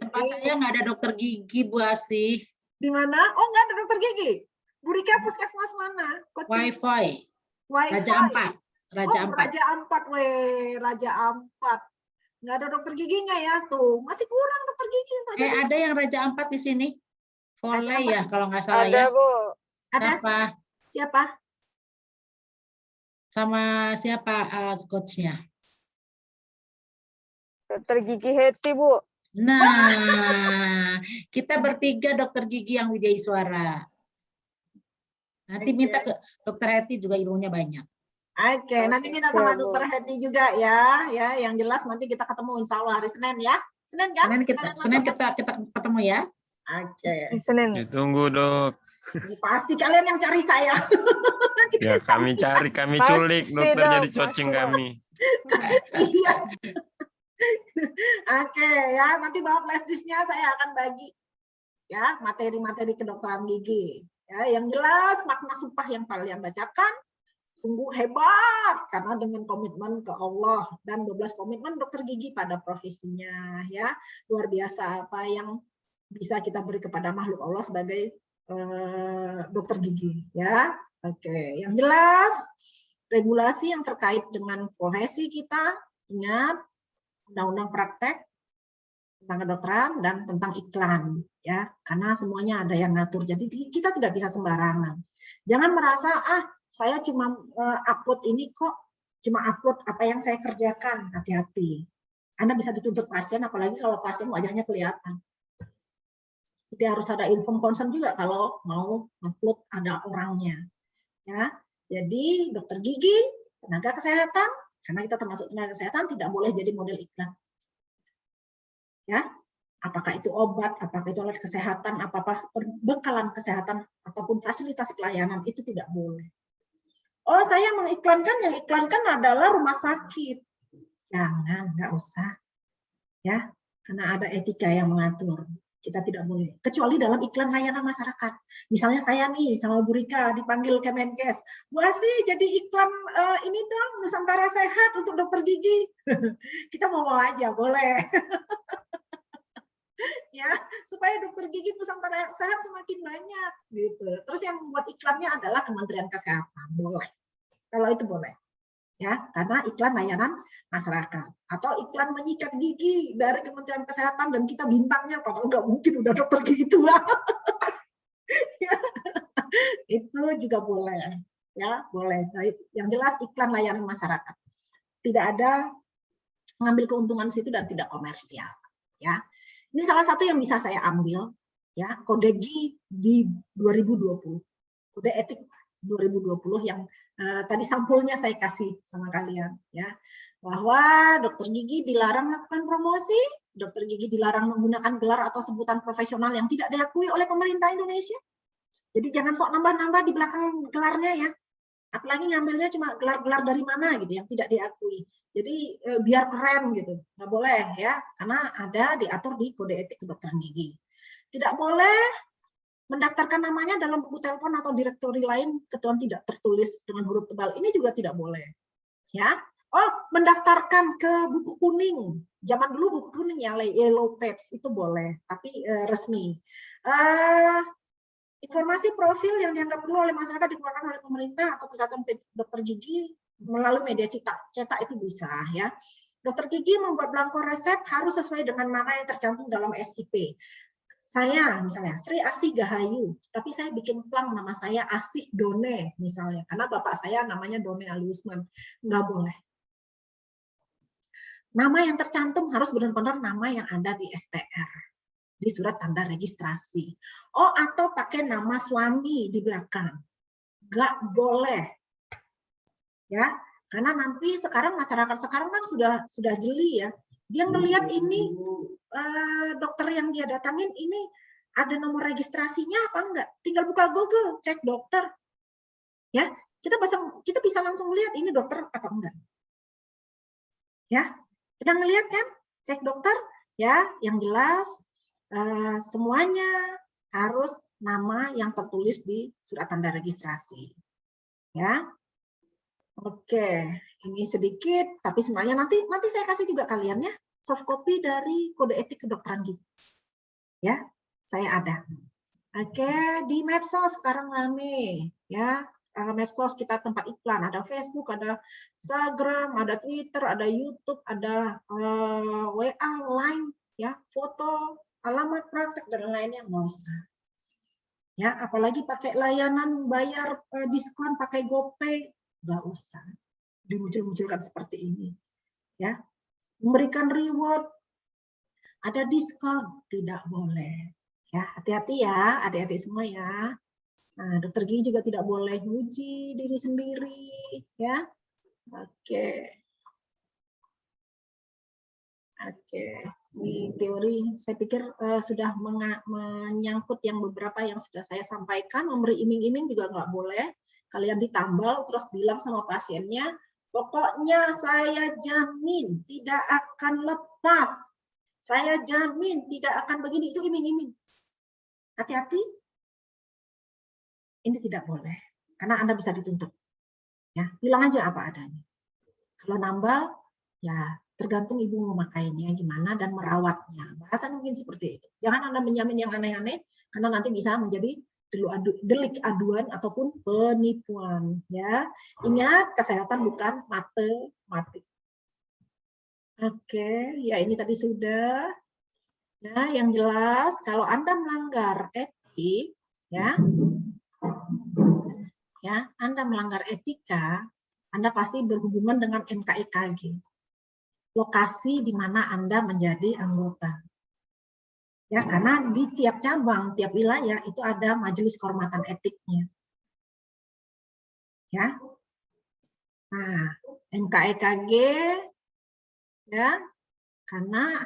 Speaker 1: Tempat saya nggak ada dokter gigi, Bu Asih.
Speaker 2: Di mana? Oh, nggak ada dokter gigi. Bu Rika puskesmas mana?
Speaker 1: Wifi.
Speaker 2: Wifi.
Speaker 1: Raja Ampat. Raja
Speaker 2: Oh,
Speaker 1: Ampat.
Speaker 2: Raja Ampat, weh. Raja Ampat. Nggak ada dokter giginya ya, tuh. Masih kurang dokter gigi untuk jadi.
Speaker 1: Ada yang Raja Ampat di sini.
Speaker 2: Raja
Speaker 1: Voley
Speaker 2: Ampat.
Speaker 1: ya, kalau nggak salah
Speaker 5: Ada,
Speaker 1: ya.
Speaker 5: Bu.
Speaker 2: Ada?
Speaker 1: Siapa?
Speaker 2: Siapa?
Speaker 1: Sama siapa coachnya?
Speaker 5: Dokter gigi Heti, Bu.
Speaker 1: Nah, kita bertiga dokter gigi yang Widya Iswara. Nanti minta ke dokter Heti juga ilmunya banyak.
Speaker 2: Oke, nanti minta sama
Speaker 5: siap, Bu.
Speaker 2: dokter Heti juga ya. Ya, yang jelas nanti kita ketemu insya Allah hari Senin ya. Senin kan?
Speaker 1: Senin kita ketemu ya.
Speaker 2: Oke.
Speaker 5: Di Senin.
Speaker 8: Ditunggu, Dok.
Speaker 2: Pasti kalian yang cari saya.
Speaker 8: Ya, kami cari, kami
Speaker 5: Pasti,
Speaker 8: culik dokter
Speaker 5: Dok,
Speaker 8: jadi coaching
Speaker 5: pasti, Dok.
Speaker 8: kami.
Speaker 2: Iya. Oke ya, nanti bawa flash disknya saya akan bagi ya materi-materi kedokteran gigi. Ya, yang jelas makna sumpah yang kalian bacakan sungguh hebat karena dengan komitmen ke Allah dan 12 komitmen dokter gigi pada profesinya ya. Luar biasa apa yang bisa kita beri kepada makhluk Allah sebagai dokter gigi ya. Oke, yang jelas regulasi yang terkait dengan profesi kita, ingat undang-undang praktek tentang kedokteran dan tentang iklan ya, karena semuanya ada yang ngatur. Jadi kita tidak bisa sembarangan. Jangan merasa saya cuma upload ini kok, cuma upload apa yang saya kerjakan. Hati-hati. Anda bisa dituntut pasien, apalagi kalau pasien wajahnya kelihatan. Jadi harus ada inform consent juga kalau mau upload ada orangnya. Ya, jadi dokter gigi, tenaga kesehatan, karena kita termasuk tenaga kesehatan tidak boleh jadi model iklan. Ya, apakah itu obat, apakah itu alat kesehatan, apakah bekalan kesehatan ataupun fasilitas pelayanan itu tidak boleh. Oh, saya mengiklankan, yang iklankan adalah rumah sakit. Jangan, nggak usah. Ya, karena ada etika yang mengatur. Kita tidak boleh, kecuali dalam iklan layanan masyarakat. Misalnya saya nih sama Bu Rika dipanggil Kemenkes, Bu Asih jadi iklan ini dong Nusantara Sehat untuk dokter gigi. Kita mau aja, boleh. Ya, supaya dokter gigi Nusantara Sehat semakin banyak gitu. Terus yang membuat iklannya adalah Kementerian Kesehatan, boleh. Kalau itu boleh. Ya, karena iklan layanan masyarakat atau iklan menyikat gigi dari Kementerian Kesehatan dan kita bintangnya padahal nggak mungkin udah dokter gigi tua. Ya, itu juga boleh, ya boleh. Yang jelas iklan layanan masyarakat, tidak ada mengambil keuntungan situ dan tidak komersial. Ya, ini salah satu yang bisa saya ambil, ya kode GI di 2020, kode etik 2020 yang tadi sampulnya saya kasih sama kalian ya, bahwa dokter gigi dilarang melakukan promosi, dokter gigi dilarang menggunakan gelar atau sebutan profesional yang tidak diakui oleh pemerintah Indonesia. Jadi jangan sok nambah-nambah di belakang gelarnya ya, apalagi ngambilnya cuma gelar-gelar dari mana gitu yang tidak diakui. Jadi biar keren gitu, nggak boleh ya, karena ada diatur di kode etik kedokteran gigi. Tidak boleh mendaftarkan namanya dalam buku telepon atau direktori lain kecuali tidak tertulis dengan huruf tebal. Ini juga tidak boleh. Ya. Oh, mendaftarkan ke buku kuning. Zaman dulu buku kuning ya, yellow page itu boleh, tapi resmi. Informasi profil yang dianggap perlu oleh masyarakat dikeluarkan oleh pemerintah atau Persatuan Dokter Gigi melalui media cetak itu bisa ya. Dokter gigi membuat belangko resep harus sesuai dengan nama yang tercantum dalam SIP. Saya misalnya Sri Asih Gahayu, tapi saya bikin plang nama saya Asih Done misalnya, karena bapak saya namanya Done Aliusman, nggak boleh. Nama yang tercantum harus benar-benar nama yang ada di STR, di surat tanda registrasi. Oh, atau pakai nama suami di belakang, nggak boleh, ya, karena nanti sekarang masyarakat sekarang kan sudah jeli ya, dia ngelihat ini dokter yang dia datangin ini ada nomor registrasinya apa enggak, tinggal buka Google, cek dokter, ya, kita bisa langsung lihat ini dokter apa enggak, ya, kita ngelihat kan, cek dokter, ya, yang jelas semuanya harus nama yang tertulis di surat tanda registrasi, ya. Oke, ini sedikit, tapi sebenarnya nanti saya kasih juga kalian ya soft copy dari kode etik kedokteran gigi, ya, saya ada. Oke, di medsos sekarang rame, ya, medsos kita tempat iklan, ada Facebook, ada Instagram, ada Twitter, ada YouTube, ada WA, Line, ya, foto, alamat praktek dan lainnya nggak usah. Ya, apalagi pakai layanan bayar diskon pakai GoPay. Nggak usah dimuncul-munculkan seperti ini, ya, memberikan reward, ada diskon, tidak boleh, ya, hati-hati ya adik-adik semua ya. Nah, dokter gigi juga tidak boleh uji diri sendiri, ya. Oke, di teori saya pikir sudah menyangkut yang beberapa yang sudah saya sampaikan. Memberi iming-iming juga nggak boleh. Kalian ditambal terus bilang sama pasiennya, pokoknya saya jamin tidak akan lepas, saya jamin tidak akan begini, itu iming-iming. Hati-hati, ini tidak boleh, karena Anda bisa dituntut. Ya, bilang aja apa adanya. Kalau nambal, ya tergantung ibu memakainya gimana dan merawatnya. Bahasan mungkin seperti itu. Jangan Anda menjamin yang aneh-aneh, karena nanti bisa menjadi delik aduan ataupun penipuan, ya. Ingat, kesehatan bukan matematik. Oke, ya ini tadi sudah. Ya, yang jelas kalau Anda melanggar etik, ya, Anda melanggar etika, Anda pasti berhubungan dengan MKEKG, lokasi di mana Anda menjadi anggota. Ya, karena di tiap cabang, tiap wilayah itu ada majelis kehormatan etiknya. Ya. Nah, MKEKG, ya, karena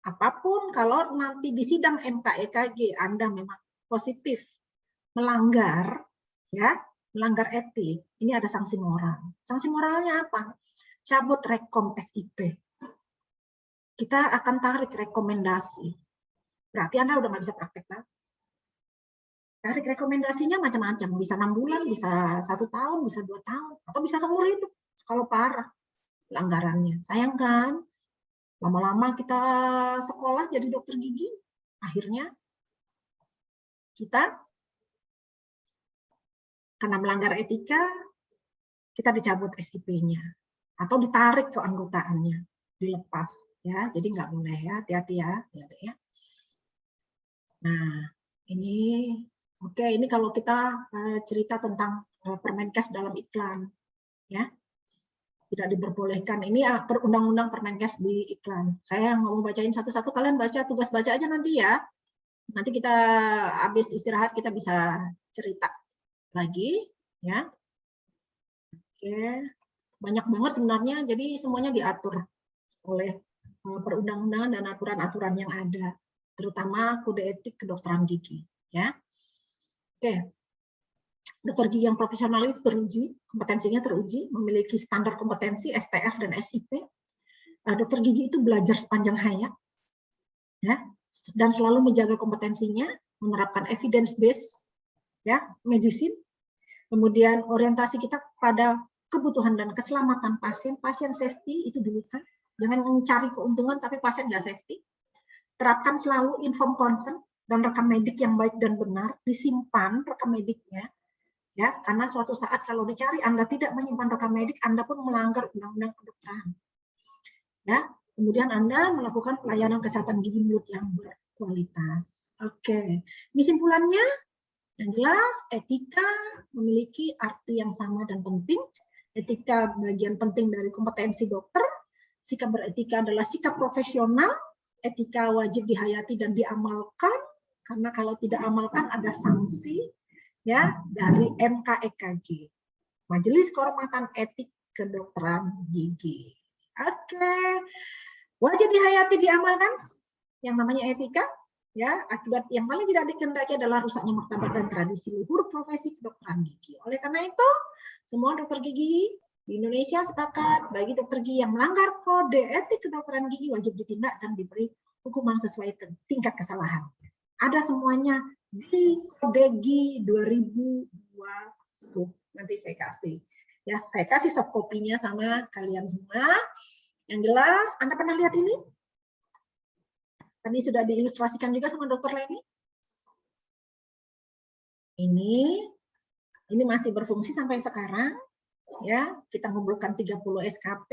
Speaker 2: apapun kalau nanti di sidang MKEKG Anda memang positif melanggar, ya, melanggar etik, ini ada sanksi moral. Sanksi moralnya apa? Cabut rekom SIP. Kita akan tarik rekomendasi. Berarti Anda udah nggak bisa praktek lagi. Tarik rekomendasinya macam-macam, bisa 6 bulan, bisa 1 tahun, bisa 2 tahun, atau bisa seumur hidup kalau parah pelanggarannya. Sayang kan? Lama-lama kita sekolah jadi dokter gigi, akhirnya kita karena melanggar etika, kita dicabut SIP-nya atau ditarik keanggotaannya, dilepas, ya. Jadi nggak boleh ya, hati-hati ya, adik-adik ya. Nah, ini oke, ini kalau kita cerita tentang Permenkes dalam iklan, ya, tidak diperbolehkan. Ini undang-undang Permenkes di iklan. Saya mau bacain satu-satu, kalian baca, tugas baca aja nanti ya. Nanti kita habis istirahat kita bisa cerita lagi, ya. Oke, banyak banget sebenarnya. Jadi semuanya diatur oleh perundang-undangan dan aturan-aturan yang ada, terutama kode etik kedokteran gigi, ya. Oke, dokter gigi yang profesional itu teruji, kompetensinya teruji, memiliki standar kompetensi STF dan SIP. Dokter gigi itu belajar sepanjang hayat, ya, dan selalu menjaga kompetensinya, menerapkan evidence based, ya, medicine. Kemudian orientasi kita pada kebutuhan dan keselamatan pasien, pasien safety itu dulu kan, jangan mencari keuntungan tapi pasien nggak safety. Terapkan selalu informed consent, dan rekam medik yang baik dan benar, disimpan rekam mediknya, ya, karena suatu saat kalau dicari Anda tidak menyimpan rekam medik, Anda pun melanggar undang-undang kedokteran. Ya, kemudian Anda melakukan pelayanan kesehatan gigi mulut yang berkualitas. Oke, ini simpulannya. Yang jelas, etika memiliki arti yang sama dan penting. Etika bagian penting dari kompetensi dokter. Sikap beretika adalah sikap profesional. Etika wajib dihayati dan diamalkan, karena kalau tidak amalkan ada sanksi, ya, dari MKEKG, Majelis Kehormatan Etik Kedokteran Gigi. Oke, wajib dihayati, diamalkan yang namanya etika, ya, akibat yang paling tidak dikehendaki adalah rusaknya martabat dan tradisi luhur profesi kedokteran gigi. Oleh karena itu, semua dokter gigi di Indonesia sepakat bagi dokter gigi yang melanggar kode etik kedokteran gigi wajib ditindak dan diberi hukuman sesuai tingkat kesalahan. Ada semuanya di kode GI 2020. Nanti saya kasih. Ya, saya kasih soft copy-nya sama kalian semua. Yang jelas, Anda pernah lihat ini? Tadi sudah diilustrasikan juga sama Dr. Leni. Ini masih berfungsi sampai sekarang. Ya, kita ngumpulkan 30 SKP,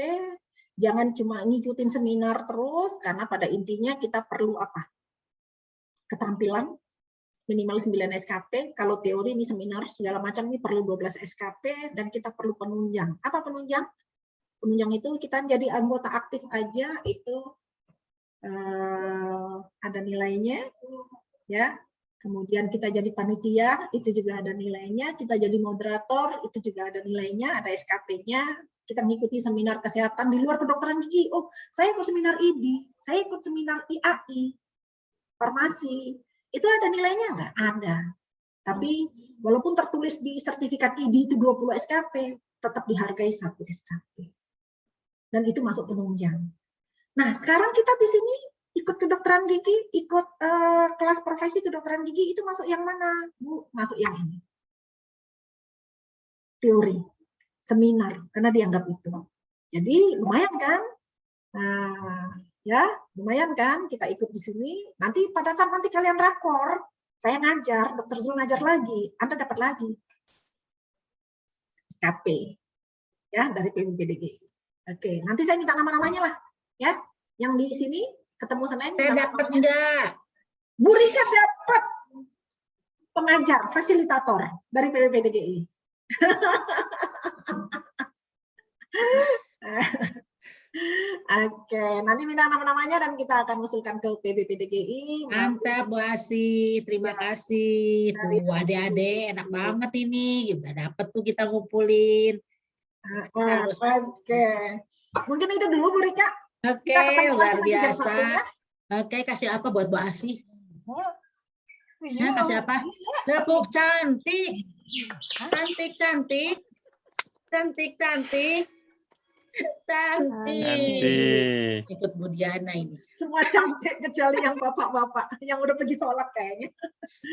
Speaker 2: jangan cuma ngikutin seminar terus, karena pada intinya kita perlu apa? Keterampilan, minimal 9 SKP, kalau teori ini seminar segala macam ini perlu 12 SKP, dan kita perlu penunjang. Apa penunjang? Penunjang itu kita jadi anggota aktif aja, itu ada nilainya, ya. Kemudian kita jadi panitia, itu juga ada nilainya. Kita jadi moderator, itu juga ada nilainya, ada SKP-nya. Kita mengikuti seminar kesehatan di luar kedokteran gigi. Oh, saya ikut seminar ID, saya ikut seminar IAI, farmasi. Itu ada nilainya nggak? Ada. Tapi walaupun tertulis di sertifikat ID itu 20 SKP, tetap dihargai 1 SKP. Dan itu masuk penunjang. Nah, sekarang kita di sini ikut kedokteran gigi, ikut kelas profesi kedokteran gigi, itu masuk yang mana, Bu? Masuk yang ini. Teori, seminar, karena dianggap itu. Jadi lumayan kan? Ya, lumayan kan kita ikut di sini. Nanti pada saat nanti kalian rakor, saya ngajar, Dr. Zul ngajar lagi, Anda dapat lagi SKP, ya, dari PBPDG. Oke, nanti saya minta nama-namanya lah, ya, yang di sini. Ketemu Senin.
Speaker 1: Saya dapat enggak?
Speaker 2: Bu Rika dapat pengajar, fasilitator dari PBPDGI. Oke, nanti minta nama-namanya dan kita akan usulkan ke PBPDGI.
Speaker 1: Mantap, Bu Asi. Terima kasih. Tuh, adik-adik, enak banget ini. Gimana dapat tuh kita ngumpulin.
Speaker 2: Oke. Mungkin itu dulu, Bu Rika.
Speaker 1: Oke, luar biasa. Oke, kasih apa buat Bu Asi? Ya, kasih apa? Tepuk cantik. Cantik, cantik. Cantik, cantik. Cantik. Ikut Bu Diana ini.
Speaker 2: Semua cantik kecuali yang bapak-bapak yang udah pergi sholat kayaknya.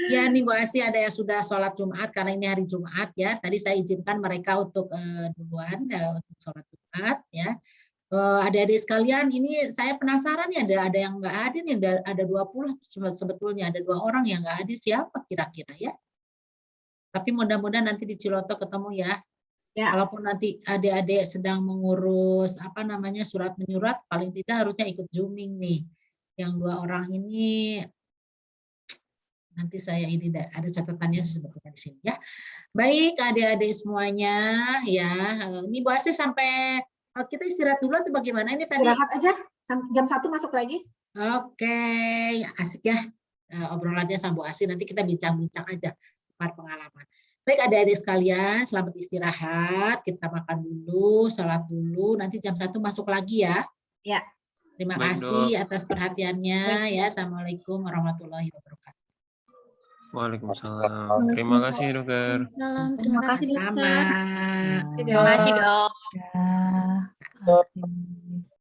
Speaker 1: Ya, nih Bu Asi ada yang sudah sholat Jumat karena ini hari Jumat ya. Tadi saya izinkan mereka untuk duluan untuk sholat Jumat ya. Adik-adik sekalian, ini saya penasaran ya, ada yang nggak hadir nih, ada 20 sebetulnya, ada 2 orang yang nggak hadir, siapa kira-kira ya? Tapi mudah-mudahan nanti di Ciloto ketemu ya. Ya. Kalaupun nanti adik-adik sedang mengurus apa namanya surat menyurat, paling tidak harusnya ikut zooming nih. Yang 2 orang ini nanti saya ini ada catatannya sebetulnya di sini ya. Baik adik-adik semuanya ya, ini Bu Asi sampai kita istirahat dulu atau bagaimana ini tadi?
Speaker 2: Istirahat aja, jam 1 masuk lagi.
Speaker 1: Oke, asik ya obrolannya sama Bu Asi. Nanti kita bincang-bincang aja pengalaman. Baik adik-adik sekalian, selamat istirahat. Kita makan dulu, sholat dulu. Nanti jam 1 masuk lagi ya.
Speaker 2: Ya.
Speaker 1: Terima kasih atas perhatiannya. Ya, Assalamualaikum warahmatullahi wabarakatuh.
Speaker 8: Waalaikumsalam. Terima kasih, Dokter.
Speaker 1: Terima kasih, Dokter.
Speaker 4: Terima kasih, Dok.
Speaker 7: Ya.